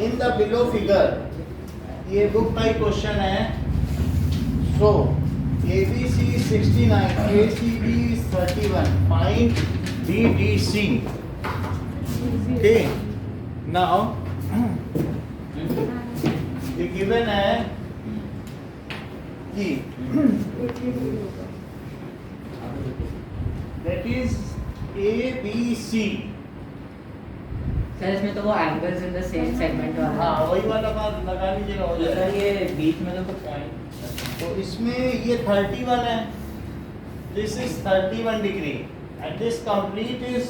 In the below figure, ये book का ही question है. So ABC is 69, ACB is 31. Find BDC. Okay. Now the given है कि that is ABC. Sir इसमें तो वो angles in the same segment वाला. हाँ वही वाला बात लगा लीजिएगा हो जाएगा. सर ये बीच में तो कुछ पॉइंट. तो इसमें ये 31 है. This is 31 degree and this complete is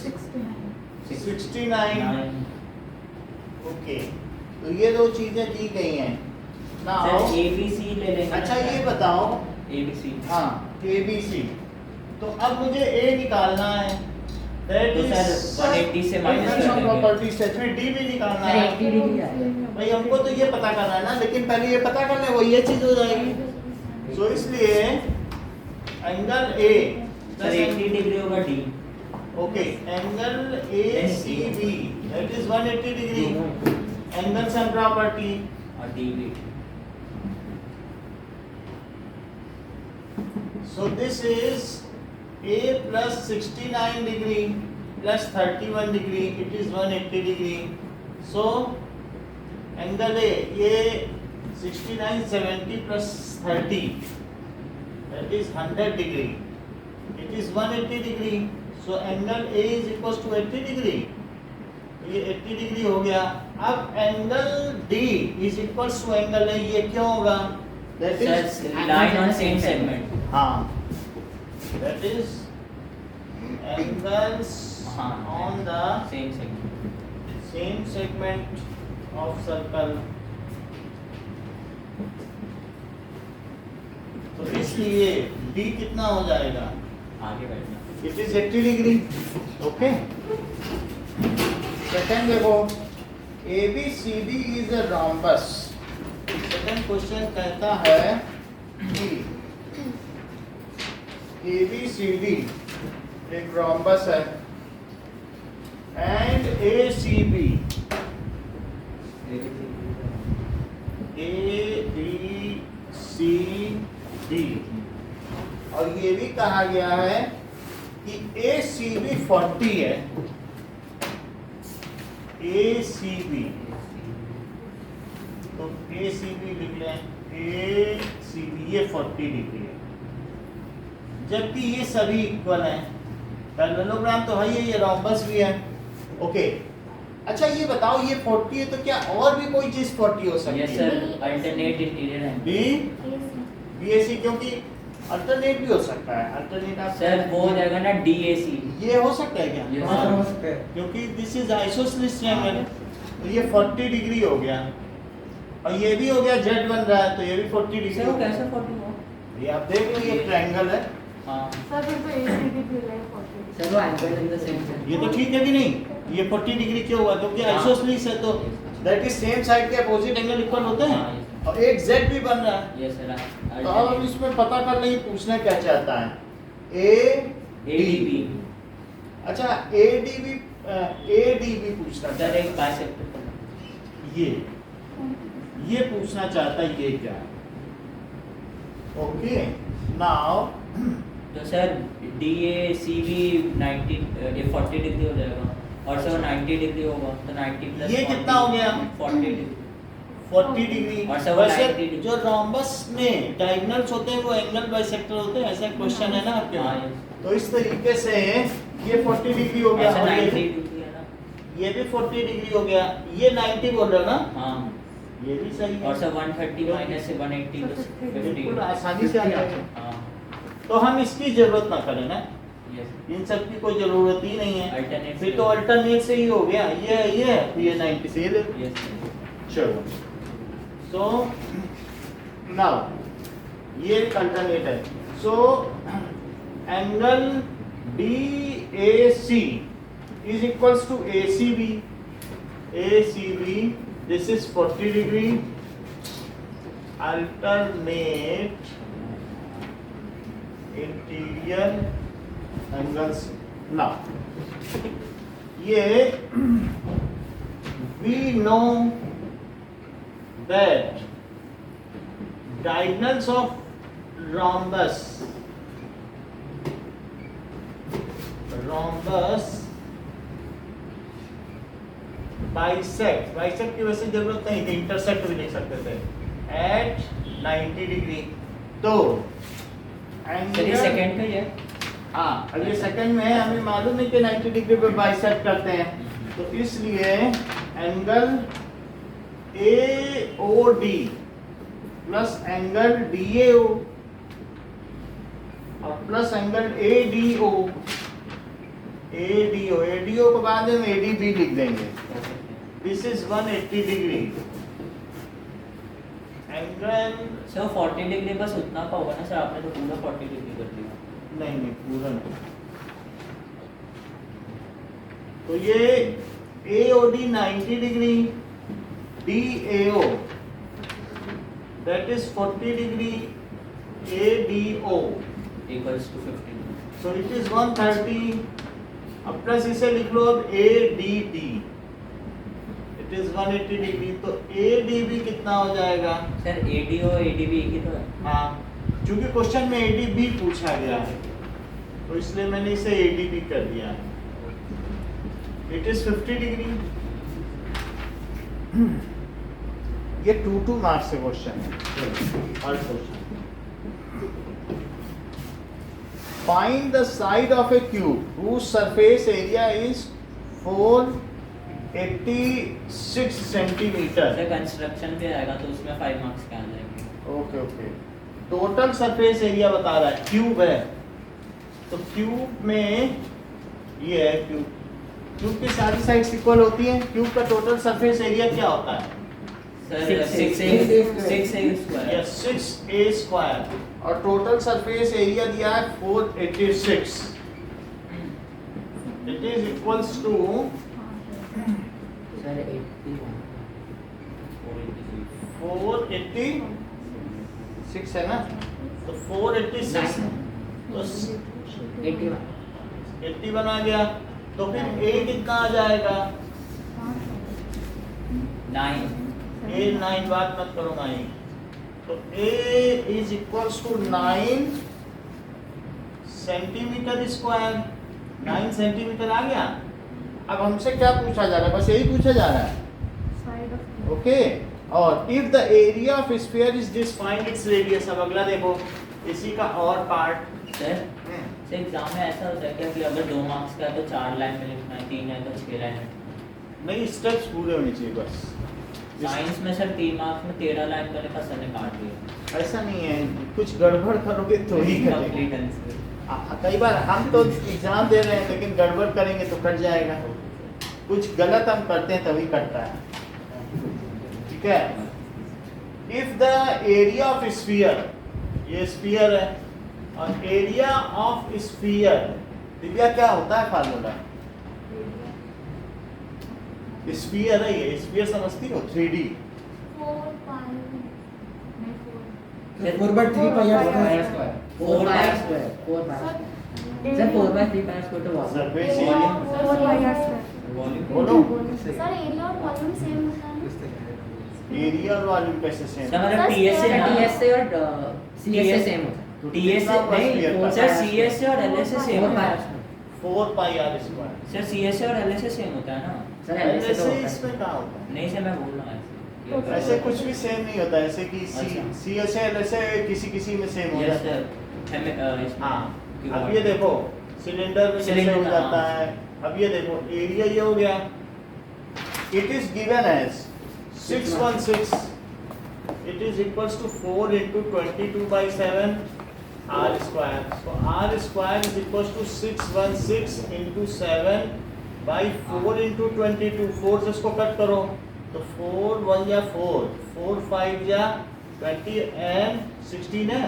69. Okay, तो ये दो चीजें दी गई हैं. सर ABC ले लेंगे. अच्छा ये बताओ ABC. हाँ ABC. तो अब मुझे A निकालना है. That तो is सर 180 से माइनस कर देंगे. प्रॉपर्टी से फिर D भी निकालना सर है. 80 डिग्री आएगा. भाई हमको तो ये पता करना है ना, लेकिन पहले ये पता कर ले वो ये चीज हो जाएगी. तो इसलिए एंगल A सर 80 डिग्री होगा D. Okay, angle ACB that is 180 degree. Angle sum property और D भी. So this is A plus 69 degree plus 31 degree. It is 180 degree. So angle A, ये 69 70 plus 30. That is 100 degree. It is 180 degree. So angle A is equals to 80 degree. ये 80 degree हो गया. अब angle D is equals to angle A. ये क्यों होगा? That is line on same segment. हाँ, that is angles on the same segment. same segment of circle. तो इसलिए D कितना हो जाएगा? आगे बैठना. It is 80 degree. Okay. Second देखो, ABCD is a rhombus. Second question कहता है कि ABCD एक rhombus है and ACB और ये भी कहा गया है कि ACB 40 है. ACB तो ACB लिख लें. ACB ये 40 डिग्री है, जबकि ये सभी इक्वल हैं. पैरेललोग्राम तो है ये रोम्बस भी है. ओके. अच्छा ये बताओ, ये 40 है तो क्या और भी कोई चीज 40 हो सकती है? यस सर, अल्टरनेट इंटीरियर है. BAC क्योंकि अल्टरनेट भी हो सकता है. अल्टरनेट आप सर वो हो जाएगा ना DAC. ये हो सकता है क्या? Yes, हाँ, sir. हो सकता है क्योंकि दिस इज आइसोसेलेस ट्रायंगल. तो ये 40 डिग्री हो गया और ये भी हो गया. Z बन रहा है तो ये भी 40 डिग्री. सर वो कैसे 40 हो? ये आप देख लो, ये ट्रायंगल है. हाँ सर फिर तो ACB भी है 40. सर वो angle in the same segment. ये तो ठीक है कि नहीं? ये 40 डिग्री क्यों हुआ? क्योंकि हाँ. आइसोसेलेस है तो दैट इज सेम साइड के अपोजिट एंगल इक्वल होते हैं. हाँ, और एक Z भी बन रहा है. Yes sir. तो अब हम इसमें पता कर लें पूछना क्या चाहता है. ADB. अच्छा ADB पूछना सर चाहता एक बाइसेक्टर. है. ये पूछना चाहता है ये क्या है. ओके. नाउ तो सर DACB 90 ये 40 डिग्री हो जाएगा और सर 90 डिग्री होगा तो 90 प्लस ये कितना हो गया? 40 डिग्री. 40 डिग्री. और सर वो 90 वैसे डिग्री. जो रोम्बस में डायगोनल्स होते हैं वो एंगल बाइसेक्टर होते हैं. ऐसा क्वेश्चन है ना आपके हाँ, यहाँ. yes. तो इस तरीके से ये 40 डिग्री हो गया और सर और 90 ये डिग्री है ना. ये भी 40 डिग्री हो गया. ये 90 बोल रहे हो ना? हाँ ये भी सही है. और सर 130 माइनस से 180 प्लस बिल्कुल 50. आसानी से आ जाएगा. हाँ तो हम इसकी जरूरत ना करें ना. यस. इन सब की कोई जरूरत ही नहीं है. अल्टरनेट फिर तो अल्टरनेट से ही हो गया. ये है तो ये 90 से ले. यस. चलो. सो नाउ ये अल्टरनेट है. So angle DAC is equals to ACB. ACB this is 40 degree. Alternate interior angles. Now ये we know that diagonals of rhombus bisect की वैसे जरूरत नहीं थी, इंटरसेक्ट भी लिख सकते थे एट 90 डिग्री। तो सर ये सेकंड का ही है। हाँ, अब ये सेकंड में है, हमें मालूम है कि 90 डिग्री पे बाइसेक्ट करते हैं, तो इसलिए angle AOD plus angle DAO और प्लस एंगल ADO को बाद में ADB लिख देंगे। This is 180 degree angle. Sir 40 degree बस उतना का होगा ना सर, आपने तो पूरा 40 डिग्री कर दिया। नहीं पूरा नहीं। तो ये AOD 90 degree, DAO that is 40 degree, ADO equals to 50। so it is 130। अब प्लस इसे लिख लो अब ADD, it is 180 डिग्री। तो ADB कितना हो जाएगा? सर ADO ADB एक ही तो है। हाँ, क्योंकि क्वेश्चन में ADB पूछा गया है तो इसलिए मैंने इसे ADB कर दिया है। It is 50 degree. ये 2 मार्क्स से क्वेश्चन है। और question, find the side of A cube whose surface area is 486 centimetre. Sir construction पे आएगा तो उसमें 5 मार्क्स क्या आ जाएंगे? Okay okay. Total surface area बता रहा है, क्यूब है तो क्यूब में ये है क्यूब। क्यूब की सारी साइड्स इक्वल होती हैं। क्यूब का टोटल सरफेस एरिया क्या होता है? सर 6a स्क्वायर और टोटल सरफेस एरिया दिया है 486। It is equals to sir 81 486 है ना, तो 486 तो 81 आ गया। तो फिर a कितना आ जाएगा? 9। a 9, बात मत करो 9। तो a is equals to 9 centimetre square. 9 centimetre आ गया। अब हमसे क्या पूछा जा रहा है? बस यही पूछा जा रहा है। Side of okay. और if the area of sphere is this, find its radius. अब अगला देखो, इसी का और पार्ट। सर एग्जाम में ऐसा होता है क्या कि अगर 2 मार्क्स का है तो 4 लाइन में लिखना है, 3 है तो 6 लाइन में? नहीं, स्टेप्स पूरे होने चाहिए बस। साइंस में सर 3 मार्क्स में 13 लाइन का लिखा, सर ने काट दिया। ऐसा नहीं है, कुछ गड़बड़ करोगे तो ही कटेगा। Complete answer. कई बार हम तो एग्जाम दे रहे हैं लेकिन गड़बड़ करेंगे तो कट जाएगा। कुछ गलत हम करते हैं तभी कटता है। ठीक है। If the area of sphere, ये स्फीयर है और एरिया ऑफ स्फीयर, दिव्या क्या होता है फार्मूला? स्फीयर है ये, स्फीयर समझती हो? 3D 4 pi 4/3 pi r square। 4 pi pi r square। 4 pi। Sir 4/3 pi r square तो what? Surface area area. 4 pi r square। Volume. बोलो। सर एरिया और वॉल्यूम सेम होता है। एरिया और वॉल्यूम कैसे सेम? सर मतलब TS से ना, TS से और CS से सेम होता है। TS से नहीं सर, CS से और LS से सेम 4 होता pi r है। square। 4 pi r square. Sir CS से और LS से सेम होता है ना? सर LS से तो ऐसे होता है। इसमें कहाँ होता है? नहीं सर, मैं बोल रहा हूँ तो ऐसे। ऐसे कुछ भी सेम नहीं होता। ऐसे कि अच्छा। सी एस एल ऐसे किसी किसी में सेम हो यस जाता है। सर। हमें हाँ, अब ये देखो सिलेंडर में जैसे सिलेंडर हो में, जाता हाँ। है। अब ये देखो एरिया ये हो गया। It is given as 616। It is equals to 4 into 22/7 r square. So r square is equals to 616 into 7 by 4 into 22। 4 से इसको कट करो तो 4 1 या 4, 4 5 या 20 and 16 है।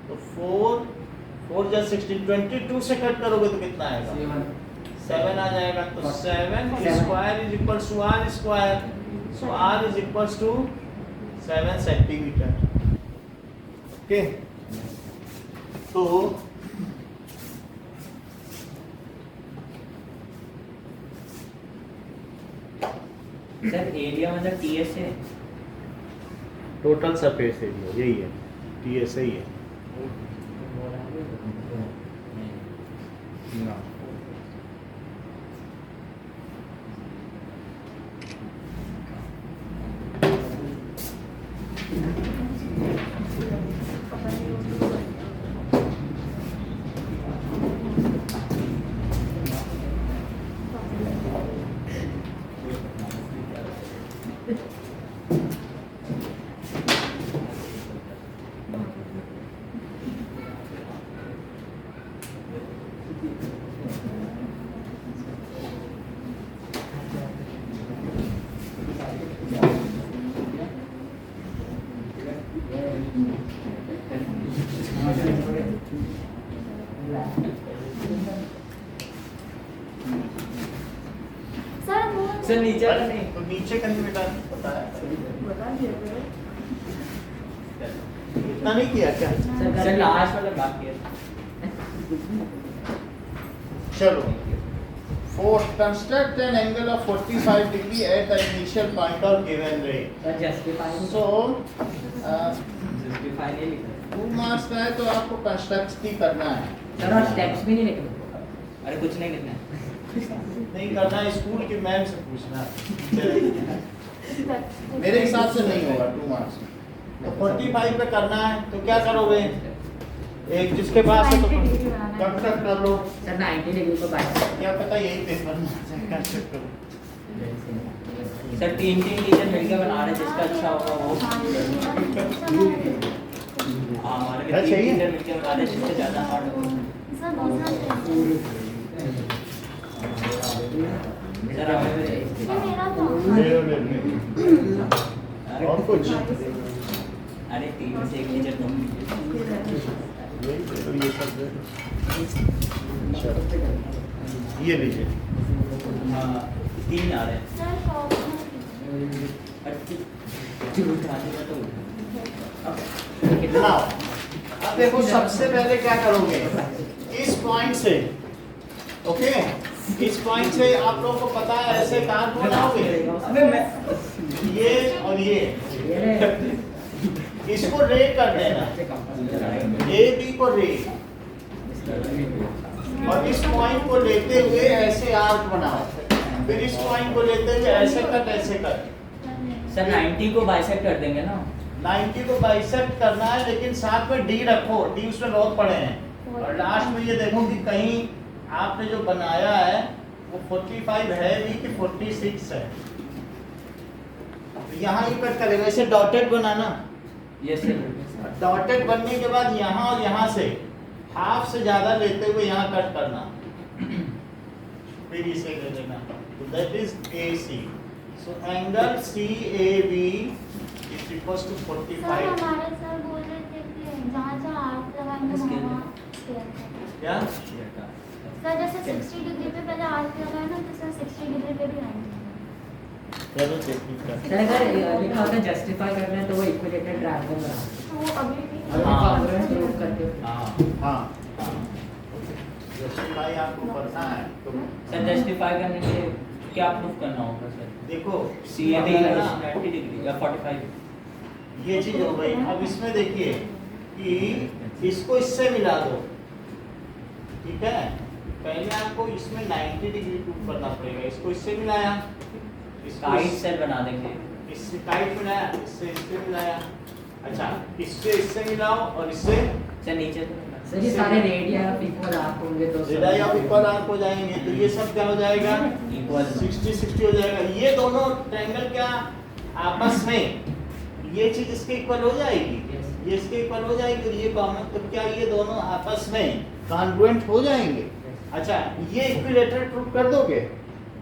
तो 4 या 16, 22 से कट करोगे तो कितना आएगा? 7 आ जाएगा। तो 7 square is equals to r square. So r is equals to 7 centimetre. Okay. तो सर एरिया मतलब टीएस है। टोटल सरफेस एरिया यही है, टीएस ही है ना। सर वो सर नीचे वाला नहीं। तो नीचे कहीं बेटा पता है इतना नहीं किया क्या? सर लास्ट वाला बाकी है। चलो, for construct an angle of 45 degree at the initial point of given ray. Sir justify So, justify नहीं लिखा 2 marks का है तो आपको कंस्ट्रक्ट ही करना है। सर और स्टेप्स भी नहीं लिखे। अरे कुछ नहीं लिखना है। नहीं करना है, स्कूल की मैम से पूछना। मेरे हिसाब से नहीं होगा 2 marks। तो 45 पे करना है तो क्या करोगे? एक जिसके पास है तो कंस्ट्रक्ट कर लो। सर 90 डिग्री को बाय क्या पता यही पेपर में कंस्ट्रक्ट करो। सर तीन टीचर मिलकर बना रहे हैं, जिसका अच्छा होगा वो। हाँ हमारे क्या तीन चाहिए? टीचर मिलकर बना रहे हैं, जिससे ज़्यादा हार्ड होगा। सर दूसरा सर हमें ये मेरा था और कुछ? अरे तीन में से एक टीचर कम ये लीजिए। हाँ 3 आ रहे हैं। सर शॉप में बनाओ। अब देखो सबसे पहले क्या करोगे, इस पॉइंट से, ओके, इस पॉइंट से आप लोगों को पता है ऐसे कार बनाओगे, ये और ये, इसको रे कर देना, ए बी को रे, और इस पॉइंट को लेते हुए ऐसे आर्क बनाओ, फिर इस पॉइंट को लेते हुए ऐसे कट ऐसे कट। सर 90 को बाइसेक्ट कर देंगे ना। 90 को बाइसेक्ट करना है, लेकिन साथ में डी रखो, डी उसमें बहुत पड़े हैं। और लास्ट में ये देखो कि कहीं आपने जो बनाया है वो 45 है भी कि 46 है। तो यहाँ ही कट करेगा, इसे डॉटेड बनाना। Yes sir. डॉटेड बनने के बाद यहाँ और यहाँ से हाफ से ज्यादा लेते हुए यहाँ कट करना, फिर इसे दे देना। तो that is AC. So angle CAB is equals to sir 45. हमारे सर बोल रहे थे कि जहाँ जहाँ आर्क लगाएंगे इसके वहाँ लिए। क्या? सर जैसे 60 डिग्री पे पहले आर्क लगाए ना तो सर 60 डिग्री पे भी आएंगे। चलो टेक्निक का। सर अगर लिखा होता है जस्टिफाई करना है तो वो इक्विलेटरल ट्रायंगल बना तो वो अभी भी हाँ। प्रूव करके हाँ हाँ, जस्टिफाई आपको करना है तो सर जस्टिफाई करने के लिए क्या प्रूफ करना होगा सर? देखो CAB अगर ना 90 डिग्री या 45। ये चीज हो गई। अब इसमें देखिए कि इसको इससे मिला दो, ठीक है? पहले आपको इसमें 90 डिग्री प्रूफ करना पड़ेगा। इसको इससे मिलाया, इसको काइट सर बना देंगे। इससे काइट मिलाया, इससे इससे मिलाया, अच्छा इससे मिलाओ और इससे सर नीचे तो सर ये सारे रेडिया इक्वल आर्क होंगे तो रेडिया ऑफ इक्वल आर्क हो जाएंगे, तो ये सब क्या हो जाएगा? इक्वल 60 हो जाएगा। ये दोनों ट्रायंगल क्या आपस में, ये चीज इसके इक्वल हो जाएगी, ये इसके इक्वल हो जाएगी और ये कॉमन, तो क्या ये दोनों आपस में कॉन्ग्रुएंट हो जाएंगे? अच्छा ये इक्विलेटरल प्रूफ कर दोगे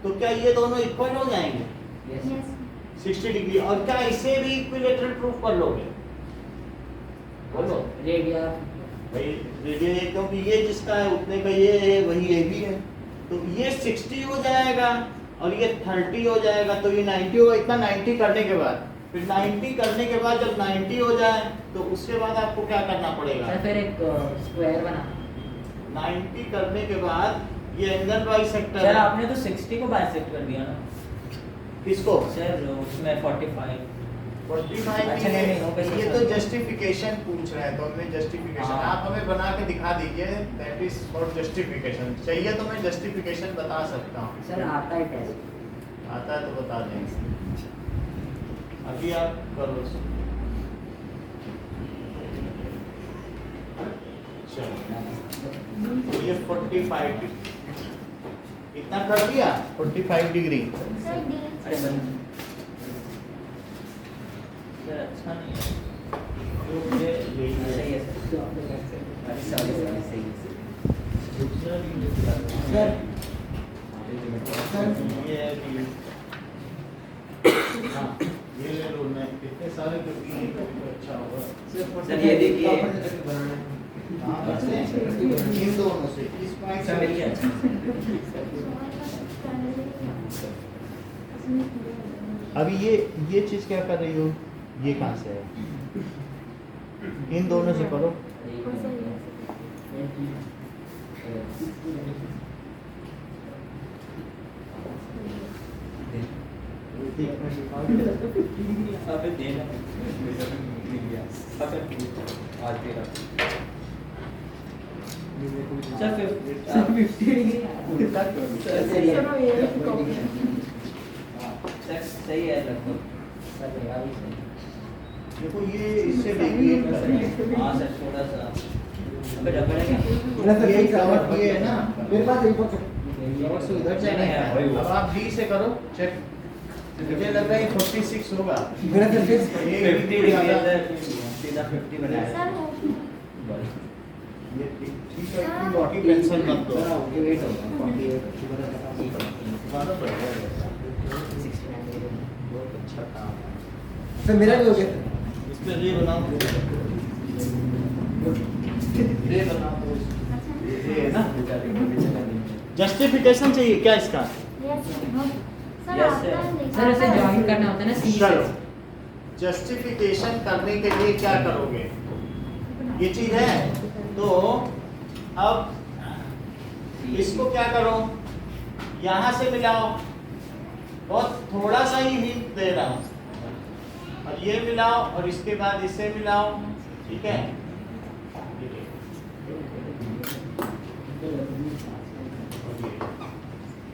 तो क्या ये दोनों इक्वल हो जाएंगे यस 60 डिग्री? और क्या इसे भी इक्विलेटरल प्रूफ कर लोगे? बोलो रेडिया भाई रेडियो ये, क्योंकि ये जिसका है उतने का ये है, वही ये भी है, तो ये 60 हो जाएगा और ये 30 हो जाएगा, तो ये 90 होगा। इतना 90 करने के बाद, फिर 90 करने के बाद जब 90 हो जाए तो उसके बाद आपको क्या करना पड़ेगा? सर फिर एक स्क्वायर बना 90 करने के बाद ये एंगल बाइसेक्टर सर है। आपने तो 60 को बाइसेक्ट कर दिया ना। किसको? सर उसमें 45 45 अच्छा, नहीं, हो गया, ये सर। तो जस्टिफिकेशन पूछ रहे हैं, तो हमें जस्टिफिकेशन हाँ। आप हमें बना के दिखा दीजिए, दैट इज फॉर जस्टिफिकेशन। चाहिए तो मैं जस्टिफिकेशन बता सकता हूँ। सर आता है टेस्ट आता है तो बता देंगे। अभी आप करो इसको। चलो तो ये 45 इतना कर दिया, 45 डिग्री। सर डी अरे बंद सर अच्छा नहीं है तो ये सही है सर अरे सॉरी सही है सर ये है कि हाँ ये ले लो, मैं कितने सारे क्योंकि ये तो अच्छा होगा। सर ये देखिए हाँ बस इन दोनों से इस पॉइंट सर ये से अच्छा अभी ये चीज क्या कर रही हो, ये कहाँ से है? इन दोनों से करो। अबे देना सर सही है लगभग देखो ये इससे डेविएट कर रहे हैं। हाँ सर थोड़ा सा अबे रबड़ है क्या ये कवर किए है ना, मेरे पास एक पकड़ कवर से उधर जाना नहीं, वही है। वो। अब आप डी से करो चेक, मुझे लग रहा है 46 होगा। मेरा सर फिक्स ये 50 डिग्री ज़्यादा- डिग्री सीधा 50 बनाया सर ये ठीक है, इतनी लॉटी पेंसिल मत दो। वेट होगा 48 ज़्यादा बढ़ गया है। बहुत अच्छा काम है। सर मेरा भी हो गया सर इस पे रे बनाओ, रे बनाओ तो ये है ना। जस्टिफिकेशन चाहिए क्या इसका? यस सर Yes, आता sir. है सर ऐसे ज्वाइन करना होता है ना सी चलो से जस्टिफिकेशन करने के लिए क्या करोगे, ये चीज है तो अब इसको क्या करो, यहां से मिलाओ, बहुत थोड़ा सा ही हिंट दे रहा हूं, और ये मिलाओ और इसके बाद इसे मिलाओ, ठीक है।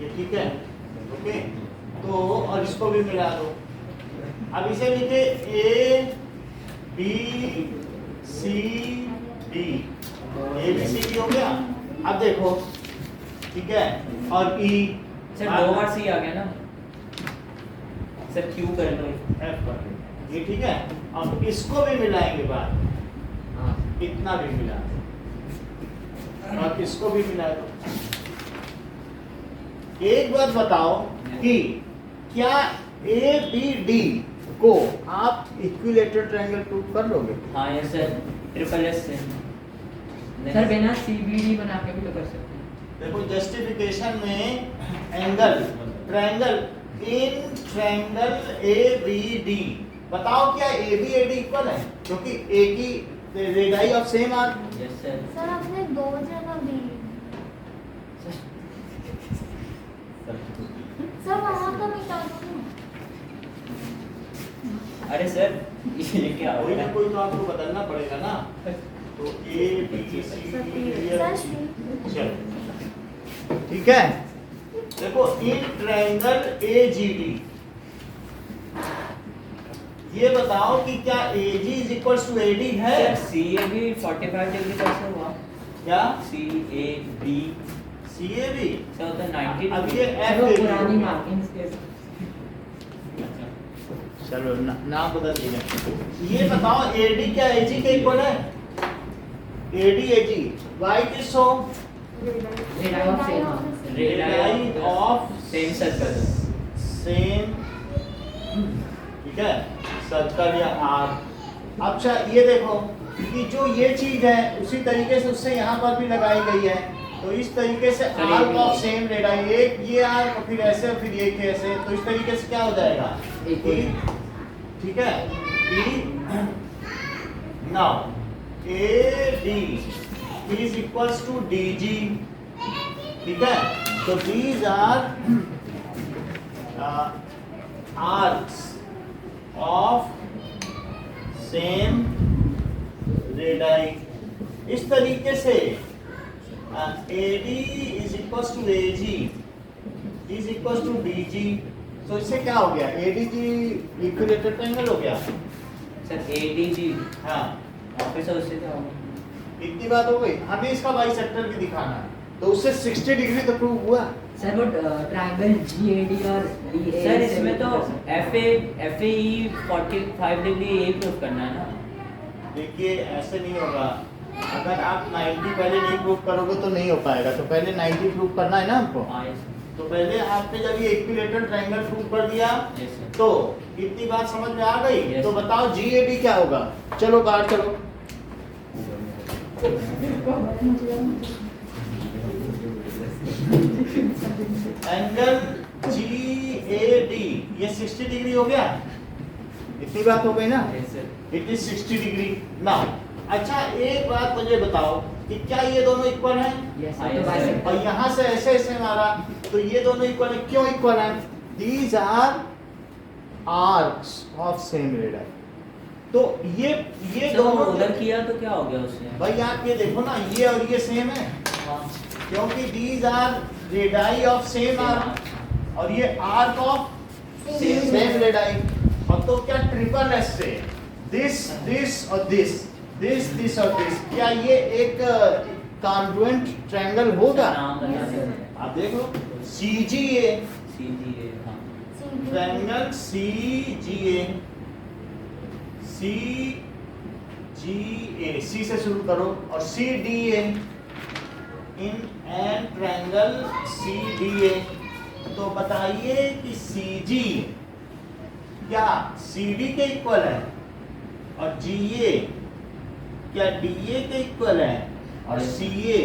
ये ठीक है, ओके। तो और इसको भी मिला दो। अब इसे लिखे A B C D, A B C D हो गया। अब देखो ठीक है, और E सर 2 बार सी आ गया ना सर क्यू कर लो F कर दो। ये ठीक है। अब इसको भी मिलाएंगे बाद, हां इतना भी मिला दो और इसको भी मिला दो। एक बात बताओ कि क्या ए बी डी को आप इक्विलेटरल ट्रायंगल प्रूव कर लोगे? हाँ यस सर ट्रिपल एस से सर बिना सीबीडी बना के भी तो कर सकते हैं देखो जस्टिफिकेशन में angle triangle in triangle A B D, बताओ क्या A B A D equal है, क्योंकि ए की radii of same R. Yes sir sir आपने दो जगह दी सर, वहाँ तो मिटा दो ना। अरे सर ये क्या हो कोई रहा ना है कोई तो आपको बदलना पड़ेगा ना। तो A B C D sir C चलो ठीक है। देखो इन ट्रायंगल ए जी डी, ये बताओ कि क्या A G is equal to A D है सर सी ए भी 45 डिग्री कैसे हुआ क्या? C A B C A B sir होता है 90 अब ये डिग्री एफ चलो ए पुरानी बी, मार्किंग्स के चलो नाम बदल दिया। ये बताओ ए डी क्या ए जी के इक्वल है? A D A ji Y किस हो radii of same circle same, ठीक है, सर्कल या आर्क। अच्छा ये देखो कि जो ये चीज है उसी तरीके से उससे यहाँ पर भी लगाई गई है, तो इस तरीके से चलिए, आर्क ऑफ सेम रेडियाई, एक ये आर्क और फिर ऐसे और फिर एक ऐसे, तो इस तरीके से क्या हो जाएगा एक E, ठीक है। E now A D is equals to D G, ठीक है। तो these are arcs of same radii. इस तरीके से AD is equal to AG is equal to BG। तो इससे क्या हो गया, ADG इक्विलेटरल ट्रायंगल हो गया। सर ADG हाँ, और फिर सर उससे क्या होगा? इतनी बात हो गई। हमें इसका बाइसेक्टर भी दिखाना है, तो उससे 60 डिग्री तो प्रूव हुआ। सर वो ट्रायंगल GAD और DA सर इसमें तो FAE 45 डिग्री यही प्रूव करना है ना। देखिए ऐसे नहीं होगा, अगर आप 90 पहले नहीं प्रूव करोगे तो नहीं हो पाएगा। तो पहले 90 प्रूव करना है ना हमको। हाँ यस तो पहले आपने जब ये इक्विलेटरल ट्रायंगल प्रूव कर दिया सर। तो इतनी बात समझ में आ गई। Yes, तो sir. बताओ GAD क्या होगा। चलो बाहर चलो। एंगल GAD ये 60 डिग्री हो गया। इतनी बात हो गई ना, yes sir. It is 60 degree now. अच्छा एक बात मुझे बताओ कि क्या ये दोनों इक्वल हैं? यस हाँ, सर, तो yes, बाइसेक्टर और यहाँ से ऐसे ऐसे मारा तो ये दोनों इक्वल है। क्यों इक्वल है? These are arcs of same radii. तो ये सर दोनों वो उधर किया तो क्या हो गया उससे? भाई आप ये देखो ना, ये और ये सेम है हाँ क्योंकि these are radii of same arc और ये आर्क ऑफ सेम रेडाई। और तो क्या ट्रिपल एस से दिस और दिस और दिस, क्या ये एक कॉन्ग्रुएंट ट्रायंगल होगा? नाम बता दो। आप देखो CGA CGA हाँ ट्रायंगल CGA C से शुरू करो और CDA in an triangle CDA। तो बताइए कि CG क्या CD के इक्वल है और GA क्या DA के इक्वल है और CA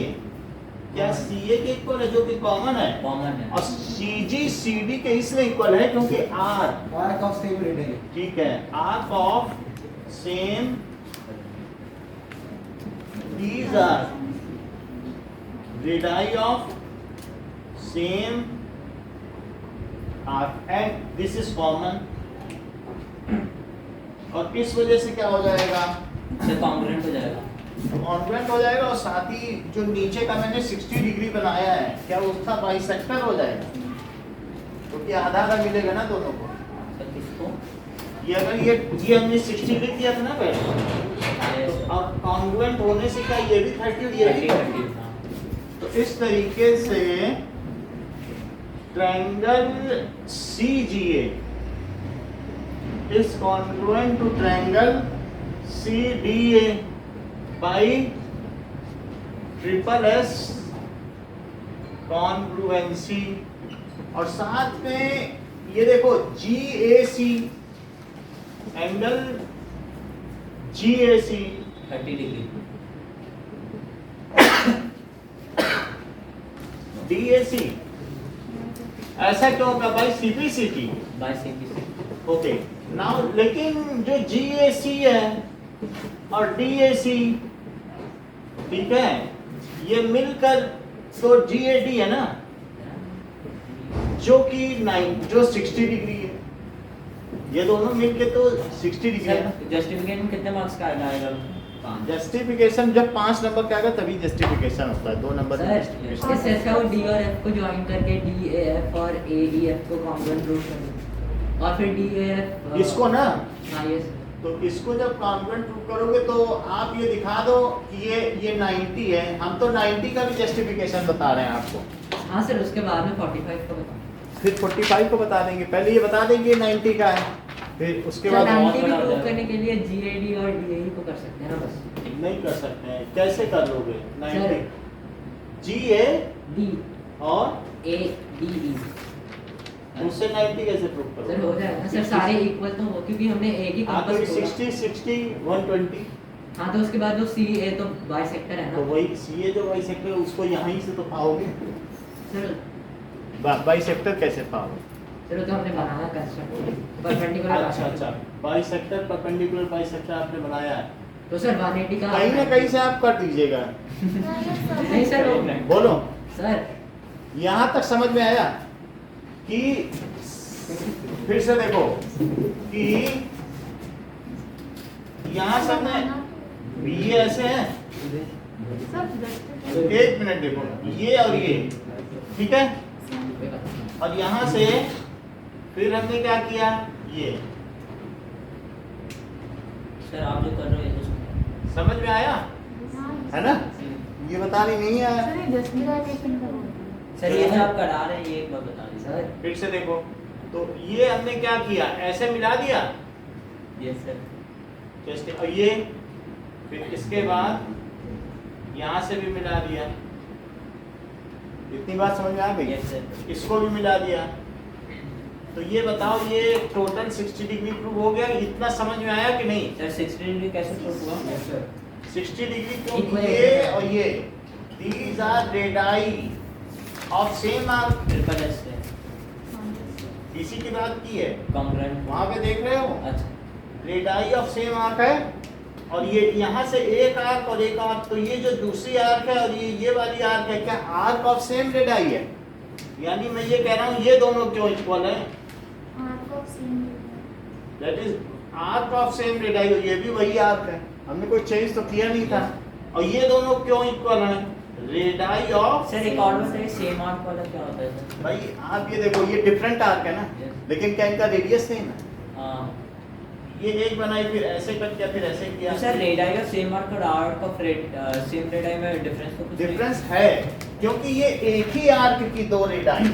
क्या CA के इक्वल है, जो कि कॉमन है। कॉमन है। और CG CD के इसमें इक्वल है क्योंकि आर्क ऑफ सेम रेडियस। ठीक है, arc of same these are radii of same arc and this is common। और इस वजह से क्या हो जाएगा, सर कॉन्ग्रुएंट हो जाएगा। कॉन्ग्रुएंट हो जाएगा। और साथ ही जो नीचे का मैंने 60 डिग्री बनाया है क्या उसका बाइसेक्टर हो जाएगा, क्योंकि आधा आधा मिलेगा ना दोनों को। सर किसको? ये अगर ये हमने 60 लिख दिया था ना पहले, और कॉन्ग्रुएंट होने से क्या ये भी 30 और ये भी 30। तो इस तरीके से triangle CGA is congruent to triangle CDA by triple S congruency। और साथ में ये देखो GAC angle GAC 30 degree. DAC ऐसा क्यों होगा भाई? CPCT by CPC। Okay now. लेकिन जो GAC है और DAC ठीक है ये मिलकर तो GAD है ना, जो कि 60 डिग्री है। ये दोनों मिलके तो 60 डिग्री है। सर जस्टिफिकेशन कितने मार्क्स का आएगा? जस्टिफिकेशन जब 5 नंबर का आएगा तभी जस्टिफिकेशन होता है, 2 नंबर सर इसके साथ वो D और F को ज्वाइन करके DAF और AEF को कॉन्ग्रुएंट प्रूव कर दो और फिर DAF इसको ना, हाँ यस तो इसको जब कॉन्ग्रुएंट प्रूव करोगे तो आप ये दिखा दो कि ये 90 है। हम तो 90 का भी जस्टिफिकेशन बता रहे हैं आपको। हाँ सर, उसके बाद में 45 को बताओ। फिर 45 को बता देंगे, पहले ये बता देंगे 90 का है, फिर उसके सर बाद 90 भी बड़ा हो प्रूव जाएगा। करने के लिए GAD और DAE को कर सकते हैं ना बस। नहीं कर सकते हैं। कैसे कर लोगे 90? सर GA D और ADE उससे 90 कैसे प्रूव सर करोगे? हो जाएगा सर, सारे इक्वल तो हो क्योंकि हमने एक ही आपको कंपास 60 60 120। हाँ तो उसके बाद जो CA तो बाइसेक्टर है तो ना वही CA जो बाइसेक्टर है उसको यहीं से तो पाओगे। सर। बाइसेक्टर कैसे पाओगे? चलो तो हमने बनाना कंस्ट्रक्ट परपेंडिकुलर। अच्छा बाइसेक्टर परपेंडिकुलर बाइसेक्टर आपने बनाया है। तो सर 180 का कहीं ना कहीं से आप कर दीजिएगा। नहीं सर बोलो सर यहाँ तक समझ में आया कि फिर से देखो कि यहाँ से हमने ये ऐसे है, एक मिनट देखो, ये और ये, ठीक है, और यहाँ से फिर हमने क्या किया, ये सर आप जो कर रहे हो ये तो समझ में आया है ना? ये बता रही नहीं आया। सर ये जो आप करा रहे हैं ये एक बार बता दीजिए सर फिर से देखो, तो ये हमने क्या किया, ऐसे मिला दिया यस सर जैसे, और ये फिर इसके बाद यहाँ से भी मिला दिया, इतनी बात समझ में आ गई? यस सर इसको भी मिला दिया, तो ये बताओ ये टोटल 60 डिग्री प्रूव हो गया, इतना समझ में आया कि नहीं? सर 60 डिग्री कैसे प्रूफ हुआ? 60 डिग्री क्योंकि Equal ये है। और ये these are radii of same arc, triple S से इसी की बात की है, कॉन्ग्रुएंट वहां पे देख रहे हो अच्छा रेडाई ऑफ सेम आर्क है, और ये यहाँ से एक आर्क और एक आर्क, तो ये जो दूसरी आर्क है और ये वाली आर्क है, क्या आर्क ऑफ सेम रेडाई है? यानी मैं ये कह रहा हूँ ये दोनों क्यों इक्वल है? That is arc of same radii, ये भी वही आर्क है, हमने कोई चेंज तो किया नहीं था, और ये दोनों क्यों इक्वल हैं? रेडाई ऑफ, सर एक और बताइए सेम आर्क वाला क्या होता है सर? भाई आप ये देखो, ये डिफरेंट आर्क है ना, Yes. लेकिन क्या इनका रेडियस सेम है? हाँ ये एक बनाई फिर ऐसे कट किया फिर ऐसे किया, तो सर रेडाई और सेम आर्क और आर्क ऑफ सेम रेडाई में डिफरेंस तो कुछ नहीं? डिफरेंस है, क्योंकि ये एक ही आर्क की दो रेडाई है,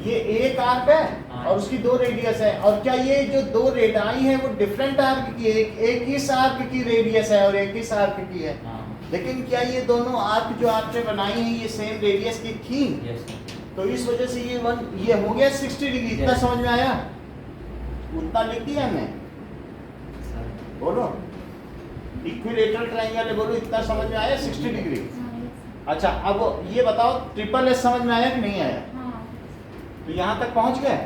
ये एक आर्क है हाँ। और उसकी दो रेडियस है, और क्या ये जो दो रेडाई है वो डिफरेंट आर्क की, एक इस आर्क की रेडियस है और एक इस आर्क की है, हाँ लेकिन क्या ये दोनों आर्क जो आपने बनाई है ये सेम रेडियस की थी? यस तो इस वजह से ये हो गया 60 डिग्री, इतना Yes. समझ में आया? उतना लिख दिया हमने, बोलो इक्विलेटरल ट्रायंगल है, बोलो इतना समझ में आया 60 डिग्री? अच्छा अब ये बताओ ट्रिपल एस समझ में आया कि नहीं आया? तो यहाँ तक पहुँच गए,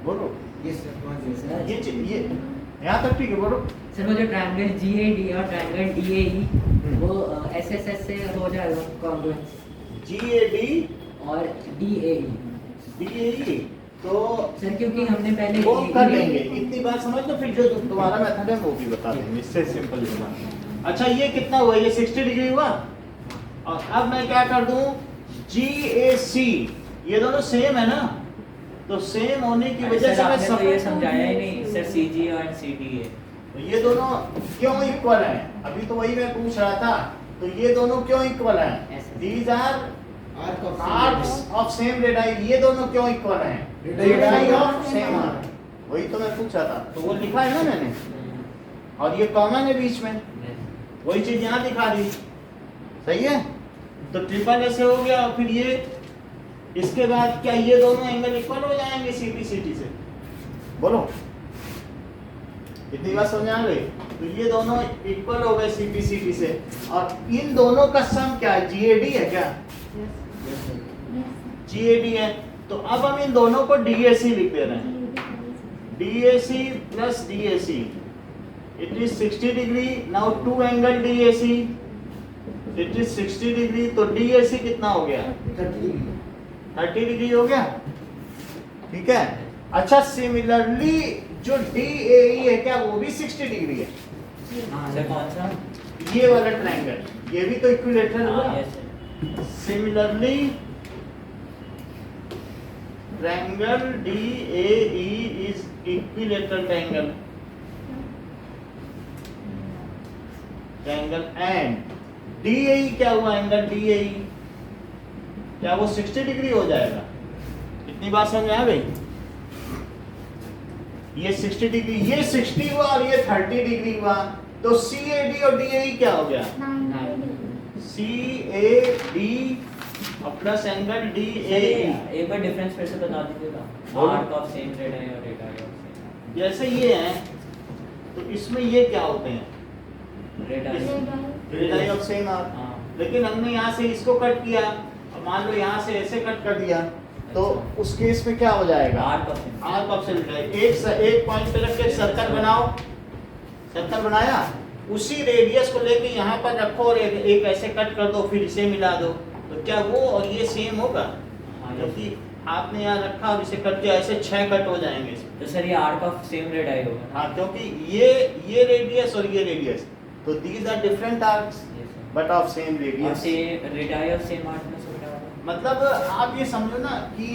बोलो Yes, sir. सर ये यहाँ तक ठीक है, बोलो सर वो जो ट्रायंगल GAD और ट्रायंगल DAE वो SSS से हो जाएगा कॉन्ग्रुएंस, GAD और DAE DAE, तो सर क्योंकि हमने पहले वो AE कर लेंगे, इतनी बात समझ लो, फिर जो तुम्हारा मेथड है वो भी बता देंगे, इससे सिंपल होगा। अच्छा ये कितना हुआ, ये 60 डिग्री हुआ, और अब मैं क्या कर दूं, GAC, ये दोनों सेम है ना, तो सेम होने की वजह सर से मैं आपने तो ये सब समझाया ही नहीं सर CG और CDA तो ये दोनों क्यों इक्वल हैं? अभी तो वही मैं पूछ रहा था, तो ये दोनों क्यों इक्वल हैं? Yes, sir. These are Arc of arcs of same radii, ये दोनों क्यों इक्वल हैं? रेडाई ऑफ सेम आर्क, वही तो मैं पूछ रहा था, तो वो लिखा है ना मैंने, और ये कॉमन है बीच में, वही चीज यहाँ दिखा दी, सही है? तो ट्रिपल ऐसे हो गया, और फिर ये इसके बाद क्या ये दोनों एंगल इक्वल हो जाएंगे CT से? बोलो इतनी बात समझ आ गई? तो ये दोनों इक्वल हो गए CT से, और इन दोनों का सम क्या है? GAD है क्या? GAD है, तो अब हम इन दोनों को DAC लिख दे रहे हैं, DAC plus DAC, it is 60 degree, now two angle DAC, it is 60 degree, तो DAC कितना हो गया? 30 डिग्री हो गया, ठीक है? अच्छा सिमिलरली जो DAE है क्या वो भी 60 डिग्री है? सर कौन सा? ये वाला ट्रायंगल, ये भी तो इक्विलेटरल हुआ। हाँ yes sir similarly triangle DAE is equilateral triangle and DAE क्या हुआ? एंगल DAE क्या वो 60 डिग्री हो जाएगा? इतनी बात समझ में आ गई? ये 60 डिग्री, ये 60 हुआ और ये 30 डिग्री हुआ, तो CAD और DAE क्या हो गया? CAD और प्लस एंगल सर DAE। एक बार डिफरेंस फिर से बता दीजिएगा बोलो। आर्क ऑफ सेम रेडाई और रेडाई ऑफ जैसे ये है, तो इसमें ये क्या होते हैं? Same radii radii of same arc, हाँ लेकिन हमने यहाँ से इसको कट किया, और मान लो यहाँ से ऐसे कट कर दिया, तो उस केस में क्या हो जाएगा? Arc of same arc of same एक पॉइंट पे रख के सर्कल बनाओ, सर्कल बनाया, उसी रेडियस को लेके यहाँ पर रखो और एक ऐसे कट कर दो, फिर इसे मिला दो, तो क्या वो और ये सेम होगा? हाँ क्योंकि आपने यहाँ रखा, अब इसे कट किया, ऐसे 6 कट हो जाएंगे इसमें। तो सर ये आर्क ऑफ सेम रेडाई होगा ना? हाँ, क्योंकि ये रेडियस और ये रेडियस, तो these are different arcs Yes, sir. But of same और रेडियस। रेडाई और सेम आर्क में से क्या होगा? मतलब आप ये समझो ना कि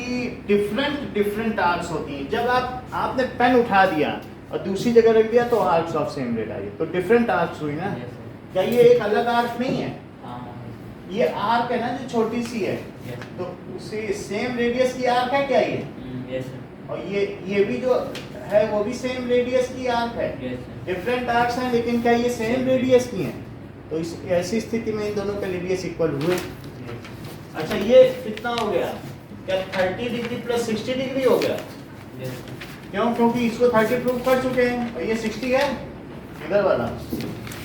डिफरेंट आर्क्स होती हैं। जब आपने पेन उठा दिया और दूसरी जगह रख दिया तो आर्क्स ऑफ सेम रेडियस, तो डिफरेंट आर्क्स हुई ना। Yes, sir. क्या ये एक अलग आर्क नहीं है? हाँ, ये आर्क है ना जो छोटी सी है, yes, sir. तो उसी सेम रेडियस की आर्क है क्या ये? Yes, sir. और ये भी जो है वो भी सेम रेडियस की आर्क है। Yes, sir. डिफरेंट आर्क्स हैं लेकिन क्या ये सेम रेडियस की हैं? तो इस ऐसी स्थिति में इन दोनों के रेडियस इक्वल हुए। Yes. अच्छा, ये कितना हो गया? क्या 30 डिग्री प्लस 60 डिग्री हो गया? Yes, sir. क्यों? क्योंकि इसको 30 प्रूव कर चुके हैं और ये 60 है इधर वाला।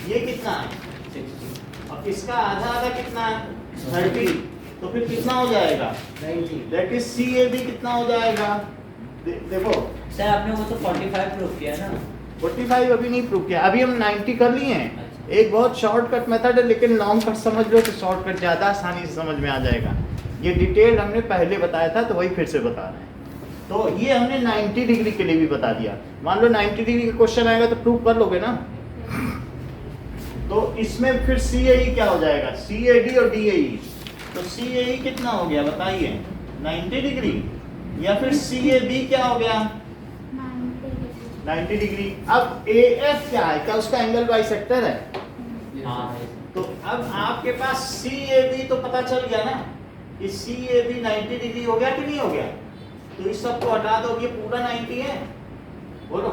ये कितना है? 60. और इसका आधा कितना है? 30। तो फिर कितना हो जाएगा? 90। दैट इज CAB कितना हो जाएगा? देखो, सर आपने वो तो 45 प्रूफ किया ना? 45 अभी नहीं प्रूव किया, अभी हम 90 कर लिए हैं। अच्छा. एक बहुत शॉर्टकट मेथड है, लेकिन लॉन्ग कट समझ लो तो शॉर्टकट ज़्यादा आसानी से समझ में आ जाएगा। ये डिटेल हमने पहले बताया था तो वही फिर से बता रहे हैं। तो ये हमने 90 डिग्री के लिए भी बता दिया। मान लो 90 डिग्री का क्वेश्चन आएगा तो प्रूव कर लोगे ना। तो इसमें फिर CAE क्या हो जाएगा? CAD और DAE। तो CAE कितना हो गया बताइए? 90 डिग्री। या फिर CAB क्या हो गया? 90 डिग्री। अब AF क्या है? क्या उसका एंगल बाइसेक्टर है? हाँ, yes, sir. तो अब आपके पास CAB तो पता चल गया ना कि CAB 90 डिग्री हो गया कि नहीं हो गया? तो इस सब को हटा दो, ये पूरा 90 है, बोलो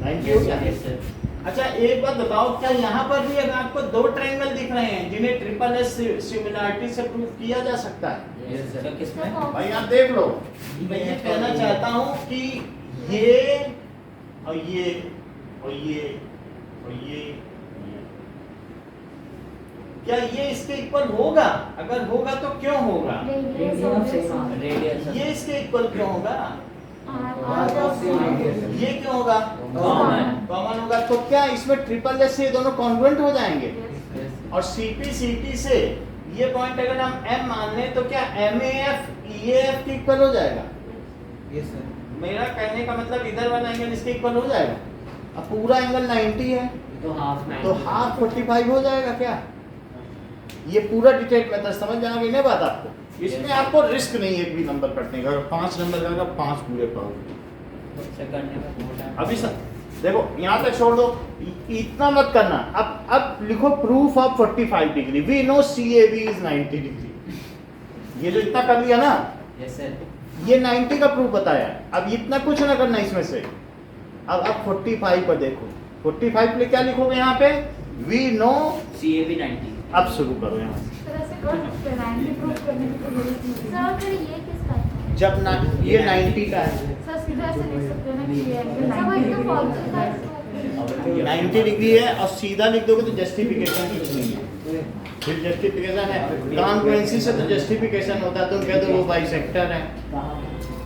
90 हो गया। Yes, sir. अच्छा, एक बात बताओ, क्या यहाँ पर भी अगर आपको दो ट्रायंगल दिख रहे हैं जिन्हें ट्रिपल एस सिमिलरिटी से प्रूव किया जा सकता है? Yes, sir. तो किसमें? भाई आप देख लो, मैं ये कहना चाहता हूँ कि ये और ये और ये और ये, क्या ये इसके इक्वल होगा? अगर होगा तो क्यों होगा? Radius. ये इसके इक्वल क्यों होगा? Radius. ये क्यों होगा? Common. कॉमन होगा। तो क्या इसमें ट्रिपल एस से ये दोनों कॉन्ग्रुएंट हो जाएंगे? Yes. और CP से ये पॉइंट अगर हम M मान लें तो क्या MAF EAF के इक्वल हो जाएगा? Yes, sir. मेरा कहने का मतलब इधर वाला एंगल इसके इक्वल हो जाएगा। अब पूरा एंगल 90 है तो हाफ तो हाफ 45 हो जाएगा क्या? ये पूरा डिटेल मेथड समझ में आ गई ना बात आपको? इसमें आपको रिस्क नहीं है एक भी नंबर कटने का। अगर 5 नंबर का 5 पूरे पाओगे। उससे करने में बहुत time अभी सब देखो, यहाँ तक छोड़ दो, इतना मत करना। अब लिखो proof of 45 degree. We know CAB is 90 degree. ये जो इतना कर लिया ना, Yes, sir. ये 90 का प्रूफ बताया। अब इतना कुछ ना करना इसमें से। अब 45 पर देखो, 45 के लिए क्या लिखोगे यहाँ पे? We know. CAB 90. अब शुरू करो यहाँ से। सर फिर ये किसका है? जब ना ये 90 का है, सर सीधा ऐसे लिख सकते हैं ना कि ये एंगल सब एकदम फॉर्मूला का 90 डिग्री है और सीधा लिख दोगे तो जस्टिफिकेशन कुछ नहीं है। फिर जस्टिफिकेशन है, कॉन्ग्रुएंसी से तो जस्टिफिकेशन होता है। तुम कह दो वो बाइसेक्टर है,